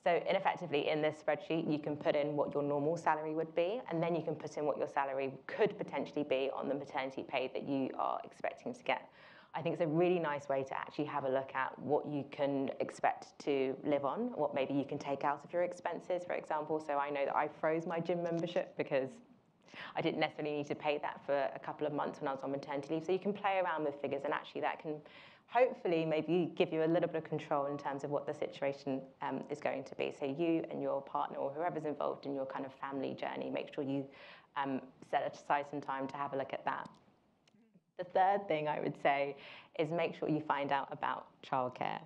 Speaker 4: So effectively, in this spreadsheet, you can put in what your normal salary would be, and then you can put in what your salary could potentially be on the maternity pay that you are expecting to get. I think it's a really nice way to actually have a look at what you can expect to live on, what maybe you can take out of your expenses, for example. So I know that I froze my gym membership because I didn't necessarily need to pay that for a couple of months when I was on maternity leave. So you can play around with figures, and actually that can hopefully maybe give you a little bit of control in terms of what the situation is going to be. So you and your partner or whoever's involved in your kind of family journey, make sure you set aside some time to have a look at that. The third thing I would say is make sure you find out about childcare.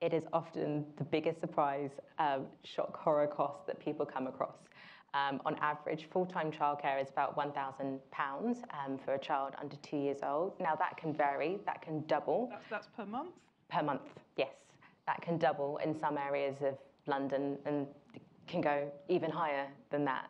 Speaker 4: It is often the biggest surprise, shock, horror cost that people come across. On average, full-time childcare is about £1,000 for a child under 2 years old. Now that can vary, that can double.
Speaker 1: That's per month?
Speaker 4: Per month, yes. That can double in some areas of London and can go even higher than that.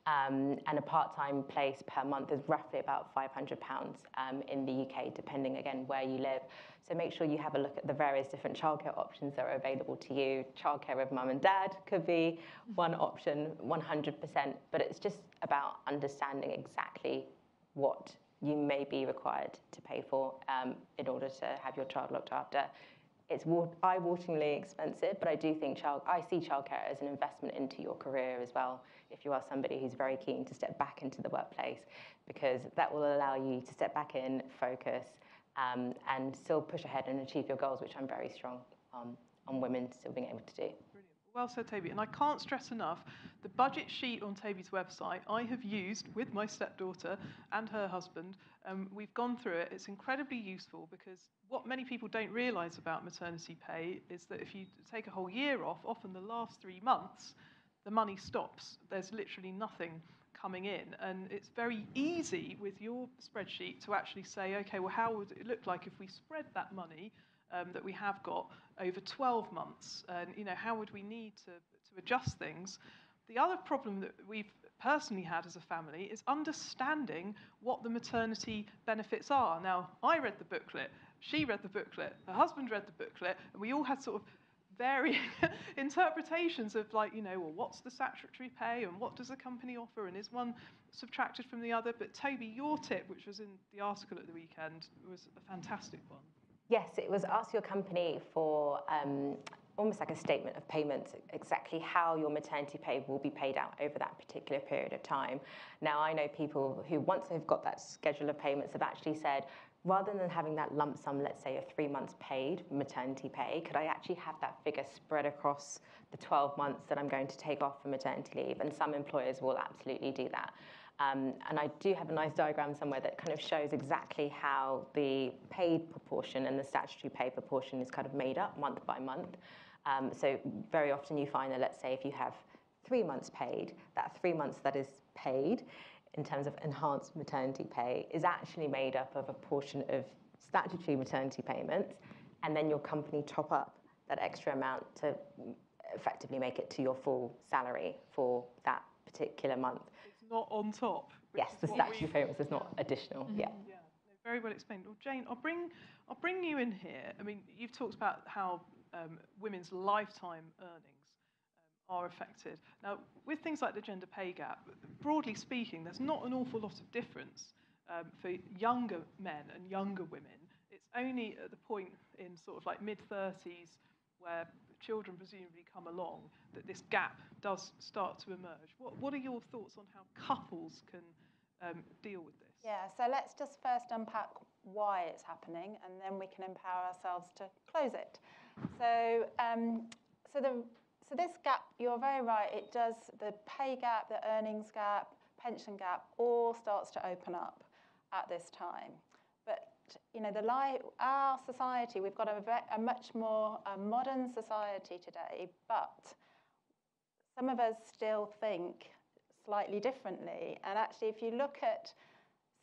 Speaker 4: And a part-time place per month is roughly about £500 in the UK, depending, again, where you live. So make sure you have a look at the various different childcare options that are available to you. Childcare with mum and dad could be one option, 100%, but it's just about understanding exactly what you may be required to pay for in order to have your child looked after. it's eye-wateringly expensive, but I do think I see childcare as an investment into your career as well, if you are somebody who's very keen to step back into the workplace, because that will allow you to step back in, focus, and still push ahead and achieve your goals, which I'm very strong on women still being able to do.
Speaker 1: Brilliant. Well said, Toby. And I can't stress enough, the budget sheet on Toby's website I have used with my stepdaughter and her husband. We've gone through it. It's incredibly useful because what many people don't realise about maternity pay is that if you take a whole year off, often the last 3 months, the money stops. There's literally nothing coming in. And it's very easy with your spreadsheet to actually say, okay, well, how would it look like if we spread that money that we have got over 12 months? And, you know, how would we need to adjust things? The other problem that we've personally had as a family is understanding what the maternity benefits are. Now, I read the booklet, she read the booklet, her husband read the booklet, and we all had sort of varying interpretations of, like, you know, well, what's the statutory pay and what does the company offer and is one subtracted from the other? But Toby, your tip, which was in the article at the weekend, was a fantastic one.
Speaker 4: Yes, it was ask your company for almost like a statement of payments, exactly how your maternity pay will be paid out over that particular period of time. Now, I know people who, once they've got that schedule of payments, have actually said, rather than having that lump sum, let's say, of 3 months paid maternity pay, could I actually have that figure spread across the 12 months that I'm going to take off for maternity leave? And some employers will absolutely do that. And I do have a nice diagram somewhere that kind of shows exactly how the paid proportion and the statutory pay proportion is kind of made up month by month. So very often you find that, let's say, if you have 3 months paid, that 3 months that is paid in terms of enhanced maternity pay is actually made up of a portion of statutory maternity payments, and then your company top up that extra amount to effectively make it to your full salary for that particular month.
Speaker 1: It's not on top.
Speaker 4: Yes, the statutory payments is not additional.
Speaker 2: Mm-hmm.
Speaker 4: Yeah.
Speaker 1: Yeah, very well explained. Well, Jane, I'll bring you in here. I mean, you've talked about how women's lifetime earnings are affected. Now, with things like the gender pay gap, broadly speaking, there's not an awful lot of difference for younger men and younger women. It's only at the point in sort of like mid-30s where children presumably come along that this gap does start to emerge. What are your thoughts on how couples can deal with this?
Speaker 3: Yeah, so let's just first unpack why it's happening, and then we can empower ourselves to close it. So, so this gap, you're very right, it does, the pay gap, the earnings gap, pension gap, all starts to open up at this time. But, you know, our society, we've got a much more modern society today, but some of us still think slightly differently. And actually, if you look at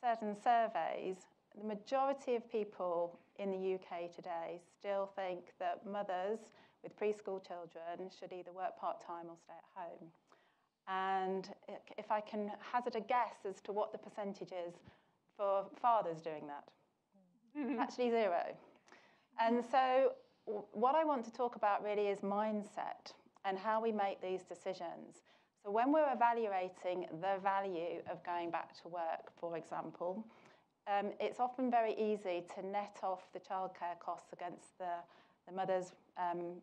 Speaker 3: certain surveys, the majority of people in the UK today still think that mothers with preschool children should either work part-time or stay at home. And if I can hazard a guess as to what the percentage is for fathers doing that, actually 0. And so what I want to talk about really is mindset and how we make these decisions. So when we're evaluating the value of going back to work, for example, it's often very easy to net off the childcare costs against the mother's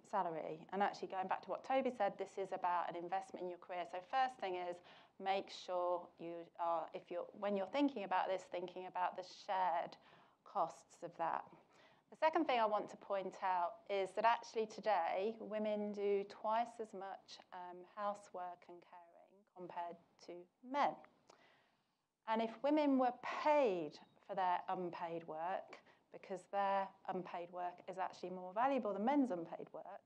Speaker 3: salary. And actually, going back to what Toby said, this is about an investment in your career. So first thing is, make sure you are, when you're thinking about this, thinking about the shared costs of that. The second thing I want to point out is that actually today, women do twice as much housework and caring compared to men. And if women were paid for their unpaid work, because their unpaid work is actually more valuable than men's unpaid work,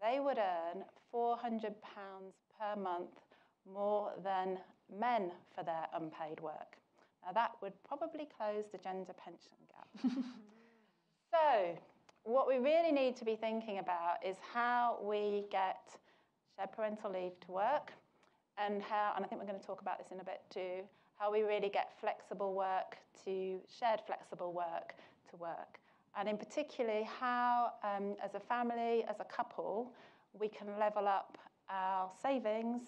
Speaker 3: they would earn £400 per month more than men for their unpaid work. Now that would probably close the gender pension gap. So what we really need to be thinking about is how we get shared parental leave to work, and I think we're going to talk about this in a bit too, how we really get flexible work to shared flexible work to work. And in particular, how as a family, as a couple, we can level up our savings,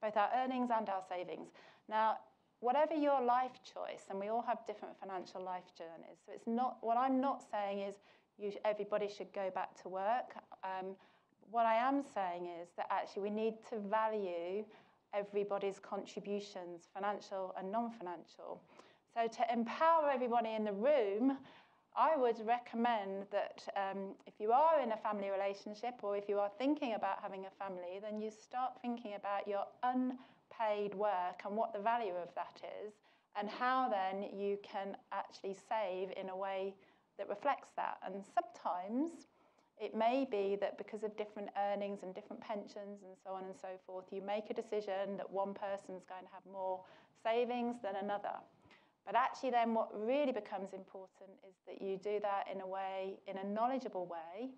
Speaker 3: both our earnings and our savings. Now, whatever your life choice, and we all have different financial life journeys, so it's not, what I'm not saying is everybody should go back to work. What I am saying is that actually we need to value everybody's contributions, financial and non-financial. So to empower everybody in the room, I would recommend that if you are in a family relationship or if you are thinking about having a family, then you start thinking about your unpaid work and what the value of that is, and how then you can actually save in a way that reflects that. And sometimes it may be that because of different earnings and different pensions and so on and so forth, you make a decision that one person's going to have more savings than another. But actually then what really becomes important is that you do that in a way, in a knowledgeable way,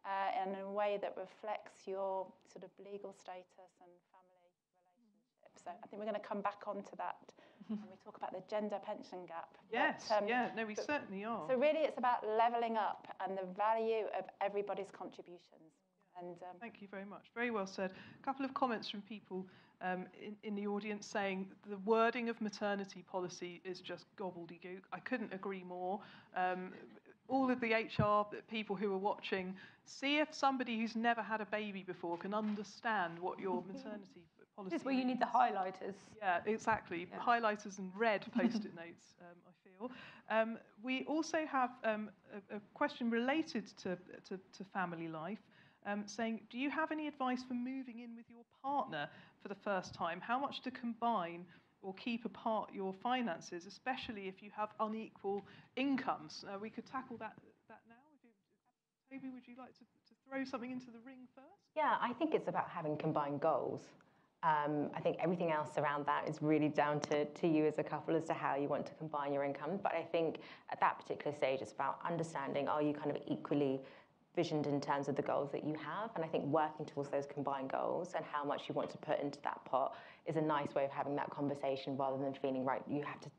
Speaker 3: and in a way that reflects your sort of legal status and family relationship. So I think we're going to come back onto that when we talk about the gender pension gap.
Speaker 1: Yes, no, we certainly are.
Speaker 3: So really it's about levelling up and the value of everybody's contributions. And
Speaker 1: thank you very much. Very well said. A couple of comments from people in the audience saying the wording of maternity policy is just gobbledygook. I couldn't agree more. All of the HR people who are watching, see if somebody who's never had a baby before can understand what your maternity policy
Speaker 2: This is where you need the highlighters.
Speaker 1: Yeah, exactly. Yeah. Highlighters and red post-it notes, I feel. We also have a question related to family life. Saying, do you have any advice for moving in with your partner for the first time? How much to combine or keep apart your finances, especially if you have unequal incomes? We could tackle that now. Toby, would you like to throw something into the ring first?
Speaker 4: Yeah, I think it's about having combined goals. I think everything else around that is really down to you as a couple as to how you want to combine your income. But I think at that particular stage, it's about understanding, are you kind of equally visioned in terms of the goals that you have? And I think working towards those combined goals and how much you want to put into that pot is a nice way of having that conversation, rather than feeling, right, you have to,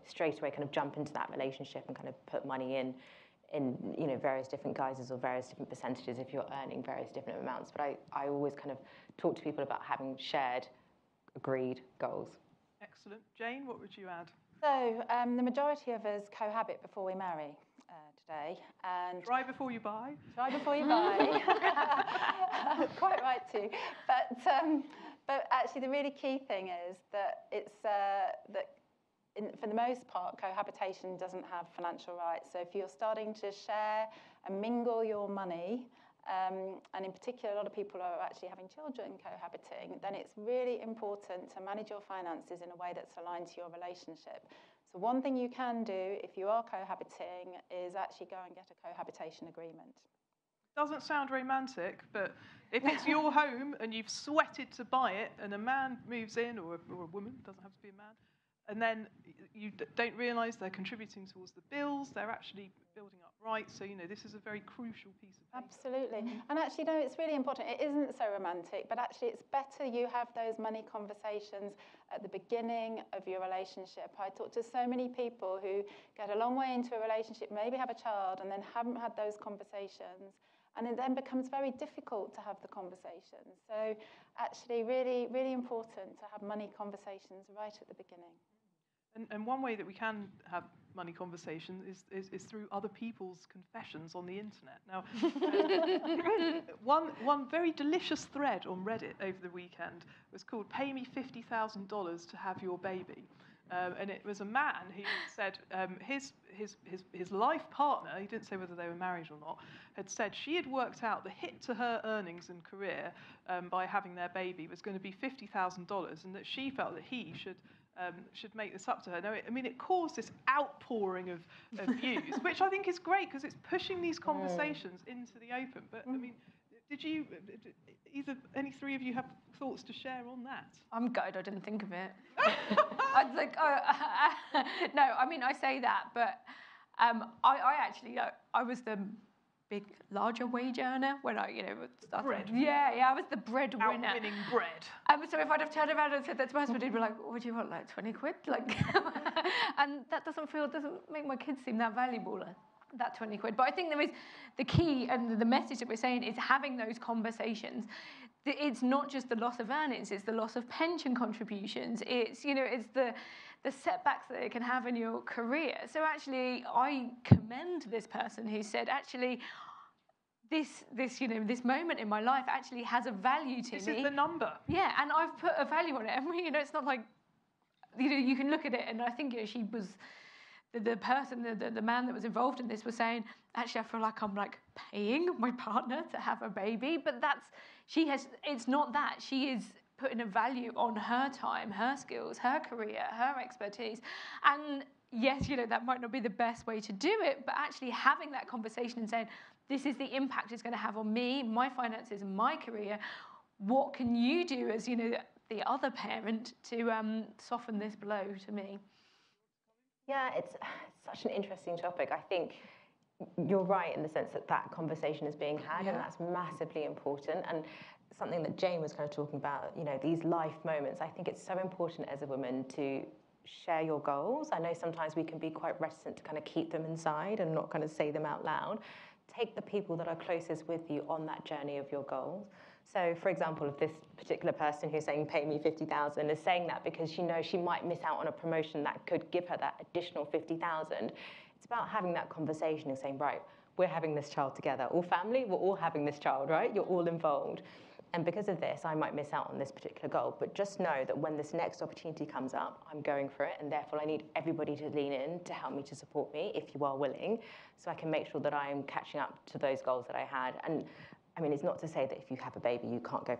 Speaker 4: straight away kind of jump into that relationship and kind of put money in various different guises or various different percentages if you're earning various different amounts. But I always kind of talk to people about having shared, agreed goals.
Speaker 1: Excellent. Jane, what would you add?
Speaker 3: So the majority of us cohabit before we marry. Today, and
Speaker 1: try before you buy.
Speaker 3: Try before you buy. Quite right too. But actually, the really key thing is that it's for the most part, cohabitation doesn't have financial rights. So if you're starting to share and mingle your money, and in particular, a lot of people are actually having children cohabiting, then it's really important to manage your finances in a way that's aligned to your relationship. So one thing you can do if you are cohabiting is actually go and get a cohabitation agreement.
Speaker 1: Doesn't sound romantic, but if it's your home and you've sweated to buy it and a man moves in, or a woman, doesn't have to be a man, and then you don't realise they're contributing towards the bills, they're actually building up rights. So, this is a very crucial piece of paper.
Speaker 3: Absolutely. And actually, no, it's really important. It isn't so romantic, but actually it's better you have those money conversations at the beginning of your relationship. I talk to so many people who get a long way into a relationship, maybe have a child, and then haven't had those conversations. And it then becomes very difficult to have the conversations. So actually, really, really important to have money conversations right at the beginning.
Speaker 1: And one way that we can have money conversation is through other people's confessions on the internet. Now, one very delicious thread on Reddit over the weekend was called "Pay me $50,000 to have your baby," and it was a man who said his life partner, he didn't say whether they were married or not, had said she had worked out the hit to her earnings and career by having their baby was going to be $50,000, and that she felt that he should make this up to her. Now, it caused this outpouring of views, which I think is great because it's pushing these conversations into the open. But did you, any three of you have thoughts to share on that?
Speaker 2: I'm gutted I didn't think of it. I was like, no, I say that, but I actually, I was the big, larger wage earner when I, started. Yeah, I was the breadwinner.
Speaker 1: Outwinning bread.
Speaker 2: So if I'd have turned around and said that to my husband, he'd be like, what do you want, like 20 quid? And that doesn't make my kids seem that valuable, that 20 quid. But I think there is the key, and the message that we're saying is having those conversations. It's not just the loss of earnings, it's the loss of pension contributions. It's, it's the setbacks that it can have in your career. So actually, I commend this person who said, actually, this moment in my life actually has a value to me.
Speaker 1: This is the number.
Speaker 2: Yeah, and I've put a value on it. And it's not like, you can look at it, and I think she was, the person, the man that was involved in this was saying, actually, I feel like I'm like paying my partner to have a baby, but it's not that. She is putting a value on her time, her skills, her career, her expertise. And yes, that might not be the best way to do it, but actually having that conversation and saying, this is the impact it's going to have on me, my finances, and my career. What can you do as, the other parent to soften this blow to me?
Speaker 4: Yeah, it's such an interesting topic. I think you're right in the sense that conversation is being had, and that's massively important. And something that Jane was kind of talking about, these life moments, I think it's so important as a woman to share your goals. I know sometimes we can be quite reticent to kind of keep them inside and not kind of say them out loud. Take the people that are closest with you on that journey of your goals. So, for example, if this particular person who's saying, pay me 50,000 is saying that because she knows she might miss out on a promotion that could give her that additional 50,000, it's about having that conversation and saying, right, we're having this child together. All family, we're all having this child, right? You're all involved. And because of this, I might miss out on this particular goal. But just know that when this next opportunity comes up, I'm going for it. And therefore, I need everybody to lean in to help me, to support me, if you are willing, so I can make sure that I'm catching up to those goals that I had. And I mean, it's not to say that if you have a baby, you can't go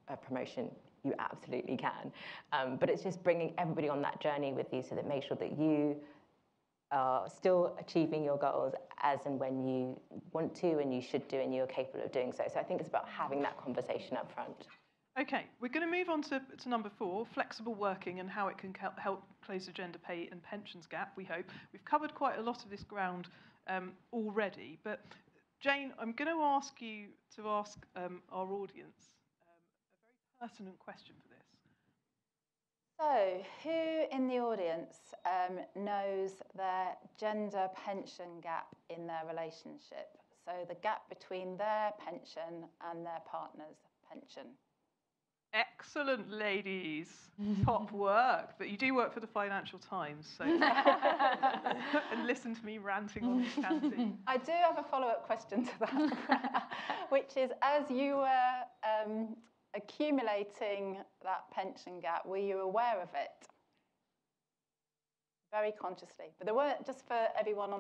Speaker 4: for a promotion. You absolutely can. But it's just bringing everybody on that journey with you so that make sure that you are still achieving your goals as and when you want to and you should do and you're capable of doing so. So I think it's about having that conversation up front.
Speaker 1: Okay, we're going to move on to number 4, flexible working and how it can help close the gender pay and pensions gap, we hope. We've covered quite a lot of this ground already, but Jane, I'm going to ask you to ask our audience a very pertinent question for this.
Speaker 3: So, who in the audience knows their gender pension gap in their relationship? So the gap between their pension and their partner's pension.
Speaker 1: Excellent, ladies. Top work. But you do work for the Financial Times, so and listen to me ranting on this canteen.
Speaker 3: I do have a follow-up question to that, which is, as you were accumulating that pension gap, were you aware of it? Very consciously. But there weren't, just for everyone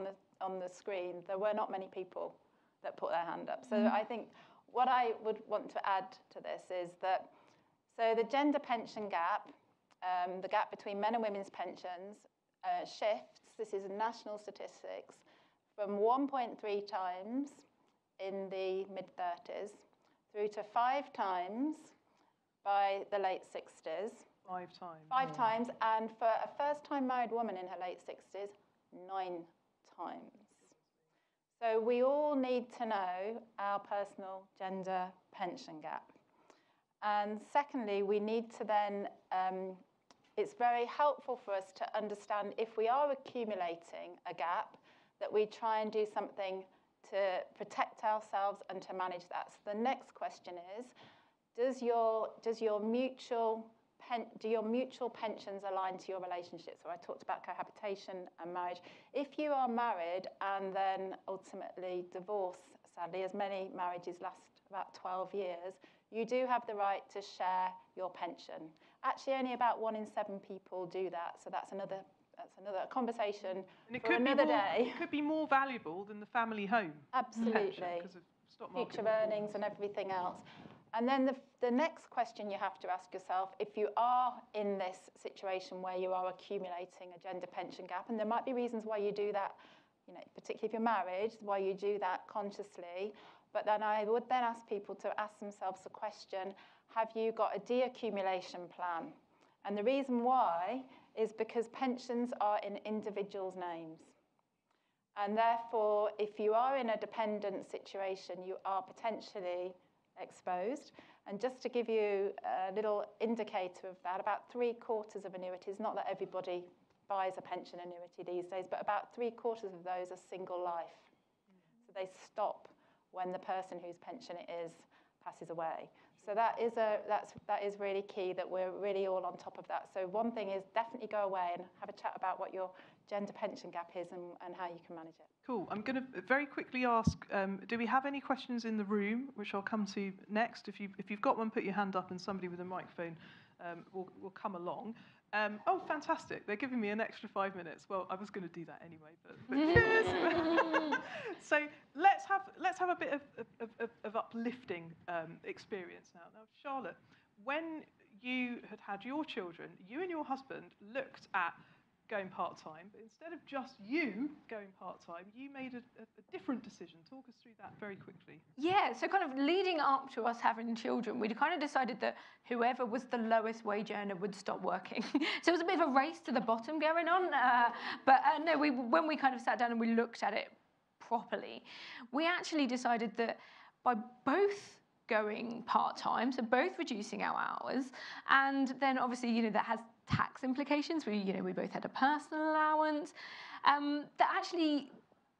Speaker 3: on the screen, there were not many people that put their hand up. So I think what I would want to add to this is that, so the gender pension gap, the gap between men and women's pensions, shifts, this is national statistics, from 1.3 times in the mid-30s through to 5 times by the late 60s.
Speaker 1: 5 times.
Speaker 3: 5 times, and for a first-time married woman in her late 60s, 9 times. So we all need to know our personal gender pension gap. And secondly, we need to then, it's very helpful for us to understand if we are accumulating a gap, that we try and do something to protect ourselves and to manage that. So the next question is, do your mutual pensions align to your relationship? So I talked about cohabitation and marriage. If you are married and then ultimately divorce, sadly, as many marriages last about 12 years, you do have the right to share your pension. Actually, only about 1 in 7 people do that, so that's another conversation for another day.
Speaker 1: It could be more valuable than the family home.
Speaker 3: Absolutely.
Speaker 1: Because of stock market
Speaker 3: future earnings and everything else. And then the next question you have to ask yourself, if you are in this situation where you are accumulating a gender pension gap, and there might be reasons why you do that, particularly if you're married, why you do that consciously, but then I would then ask people to ask themselves the question, have you got a deaccumulation plan? And the reason why is because pensions are in individuals' names. And therefore, if you are in a dependent situation, you are potentially exposed. And just to give you a little indicator of that, about 3/4 of annuities, not that everybody buys a pension annuity these days, but about 3/4 of those are single life. So they stop when the person whose pension it is passes away. So that is really key, that we're really all on top of that. So one thing is definitely go away and have a chat about what your gender pension gap is and how you can manage it.
Speaker 1: Cool. I'm going to very quickly ask, do we have any questions in the room, which I'll come to next? If you've got one, put your hand up and somebody with a microphone will come along. Oh, fantastic. They're giving me an extra 5 minutes. Well, I was going to do that anyway, but yes. So let's have a bit of uplifting experience now. Now, Charlotte, when you had your children, you and your husband looked at going part-time, but instead of just you going part-time, you made a different decision. Talk us through that very quickly.
Speaker 2: Yeah, so kind of leading up to us having children, we'd kind of decided that whoever was the lowest wage earner would stop working. So it was a bit of a race to the bottom going on. No, when we kind of sat down and we looked at it properly, we actually decided that by both going part-time, so both reducing our hours, and then obviously, that has tax implications. We both had a personal allowance, that actually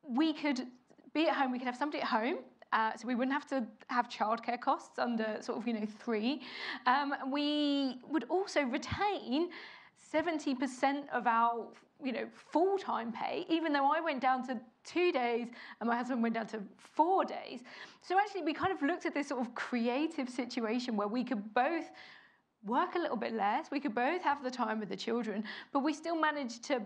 Speaker 2: we could be at home, we could have somebody at home, so we wouldn't have to have childcare costs under sort of, 3. We would also retain 70% of our, full-time pay, even though I went down to 2 days and my husband went down to 4 days. So actually we kind of looked at this sort of creative situation where we could both work a little bit less, we could both have the time with the children, but we still managed to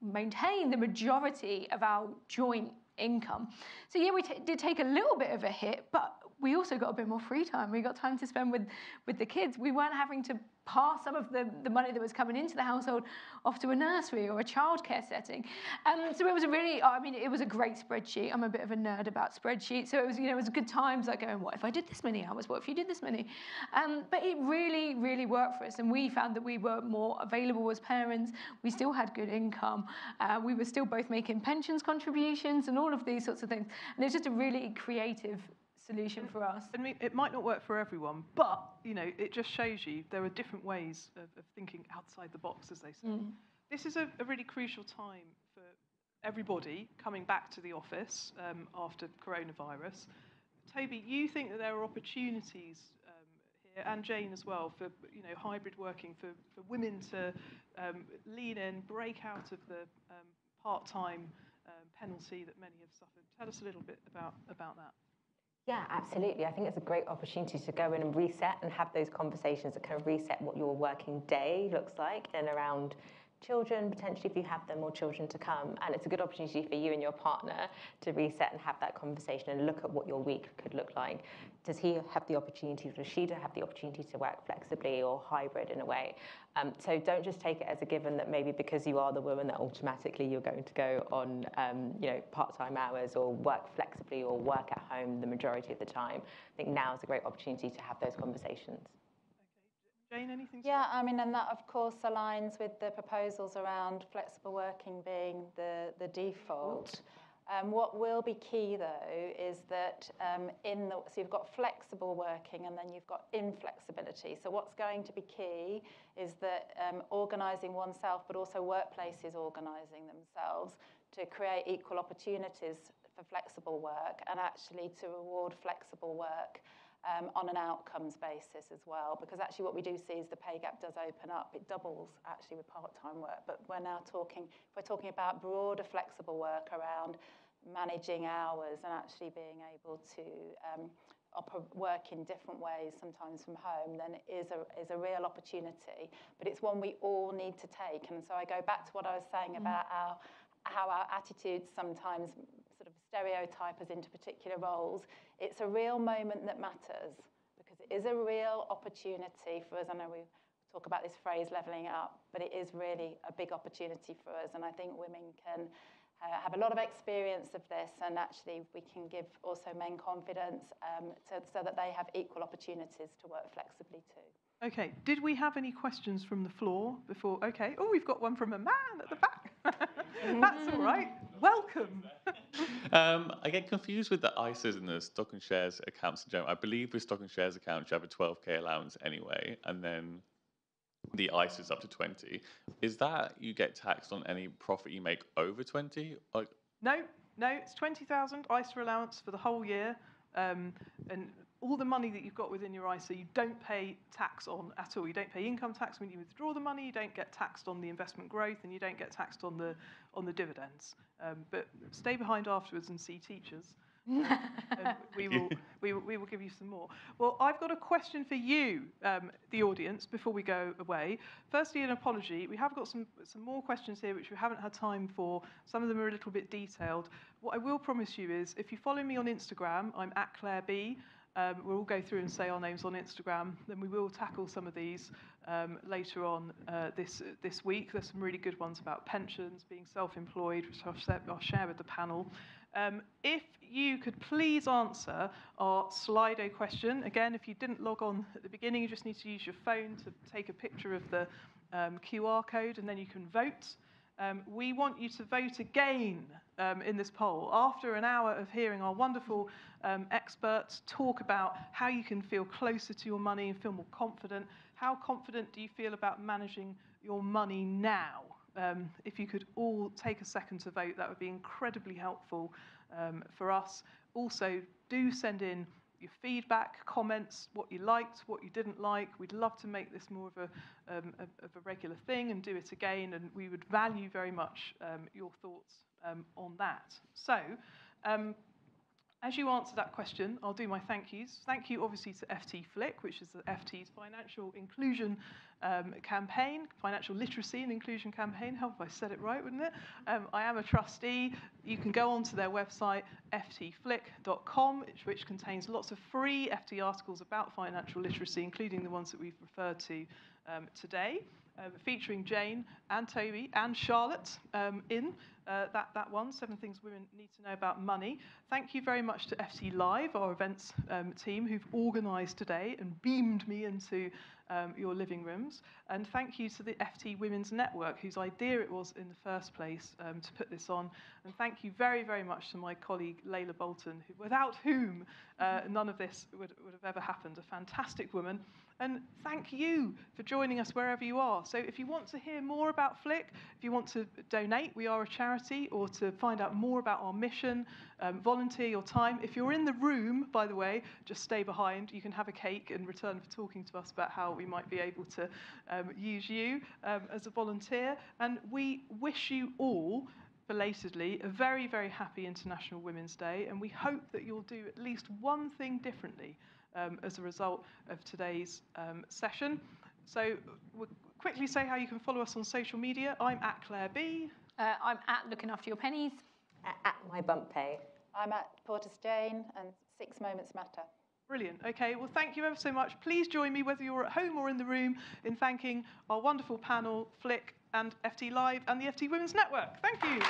Speaker 2: maintain the majority of our joint income. So yeah, we did take a little bit of a hit, but we also got a bit more free time. We got time to spend with the kids. We weren't having to pass some of the money that was coming into the household off to a nursery or a childcare setting. So it was it was a great spreadsheet. I'm a bit of a nerd about spreadsheets. So it was, it was good times like going, what if I did this many hours? What if you did this many? But it really, really worked for us. And we found that we were more available as parents. We still had good income. We were still both making pensions contributions and all of these sorts of things. And it's just a really creative solution for us.
Speaker 1: I mean, it might not work for everyone, but it just shows you there are different ways of thinking outside the box, as they say. This is a really crucial time for everybody coming back to the office after coronavirus. Toby, you think that there are opportunities here, and Jane as well, for hybrid working, for women to lean in, break out of the part-time penalty that many have suffered. Tell us a little bit about that.
Speaker 4: Yeah, absolutely. I think it's a great opportunity to go in and reset and have those conversations that kind of reset what your working day looks like and around children, potentially if you have them, or children to come. And it's a good opportunity for you and your partner to reset and have that conversation and look at what your week could look like. Does he have the opportunity, does she have the opportunity to work flexibly or hybrid in a way? So don't just take it as a given that maybe because you are the woman that automatically you're going to go on part-time hours or work flexibly or work at home the majority of the time. I think now is a great opportunity to have those conversations.
Speaker 1: Jane, anything?
Speaker 3: Yeah, I mean, and that of course aligns with the proposals around flexible working being the default. What will be key though is that so you've got flexible working and then you've got inflexibility. So what's going to be key is that organising oneself, but also workplaces organising themselves to create equal opportunities for flexible work and actually to reward flexible work on an outcomes basis as well, because actually what we do see is the pay gap does open up. It doubles actually with part-time work, but we're talking about broader flexible work around managing hours and actually being able to work in different ways, sometimes from home, then it is a real opportunity, but it's one we all need to take. And so I go back to what I was saying about how our attitudes sometimes sort of stereotype us into particular roles. It's a real moment that matters because it is a real opportunity for us. I know we talk about this phrase levelling up, but it is really a big opportunity for us. And I think women can have a lot of experience of this, and actually we can give also men confidence so that they have equal opportunities to work flexibly too.
Speaker 1: Okay, did we have any questions from the floor before? Okay, oh, we've got one from a man at the back. That's all right. Welcome.
Speaker 5: I get confused with the ISAs and the stock and shares accounts in general. I believe with stock and shares accounts, you have a 12k allowance anyway, and then the ISA is up to 20. Is that you get taxed on any profit you make over 20?
Speaker 1: No, it's 20,000 ISA allowance for the whole year. And all the money that you've got within your ISA, you don't pay tax on at all. You don't pay income tax when you withdraw the money. You don't get taxed on the investment growth, and you don't get taxed on the dividends. But stay behind afterwards and see teachers. And we will give you some more. Well, I've got a question for you, the audience, before we go away. Firstly, an apology. We have got some more questions here which we haven't had time for. Some of them are a little bit detailed. What I will promise you is, if you follow me on Instagram, I'm at Claire B. We'll all go through and say our names on Instagram. Then we will tackle some of these later on this week. There's some really good ones about pensions, being self-employed, which I'll share with the panel. If you could please answer our Slido question. Again, if you didn't log on at the beginning, you just need to use your phone to take a picture of the QR code, and then you can vote. We want you to vote again in this poll. After an hour of hearing our wonderful experts talk about how you can feel closer to your money and feel more confident, how confident do you feel about managing your money now? If you could all take a second to vote, that would be incredibly helpful for us. Also, do send in your feedback, comments, what you liked, what you didn't like. We'd love to make this more of a regular thing and do it again, and we would value very much your thoughts on that. So, as you answer that question, I'll do my thank yous. Thank you, obviously, to FLIC, which is the FT's financial inclusion campaign, financial literacy and inclusion campaign. How have I said it right, wouldn't it? I am a trustee. You can go onto their website, ftflic.com, which contains lots of free FT articles about financial literacy, including the ones that we've referred to today, featuring Jane and Toby and Charlotte in that one, 7 Things Women Need to Know About Money. Thank you very much to FT Live, our events team, who've organised today and beamed me into your living rooms. And thank you to the FT Women's Network, whose idea it was in the first place to put this on. And thank you very, very much to my colleague, Layla Bolton, without whom none of this would have ever happened. A fantastic woman. And thank you for joining us wherever you are. So if you want to hear more about FLIC, if you want to donate, we are a charity, or to find out more about our mission, volunteer your time. If you're in the room, by the way, just stay behind. You can have a cake in return for talking to us about how we might be able to use you as a volunteer. And we wish you all, belatedly, a very, very happy International Women's Day. And we hope that you'll do at least one thing differently as a result of today's session. So we'll quickly say how you can follow us on social media. I'm at Claire B.
Speaker 2: I'm at Looking After Your Pennies.
Speaker 4: At My Bump Pay.
Speaker 3: I'm at Porter's Jane, and 6 Moments Matter.
Speaker 1: Brilliant. Okay, well, thank you ever so much. Please join me, whether you're at home or in the room, in thanking our wonderful panel, FLIC and FT Live and the FT Women's Network. Thank you.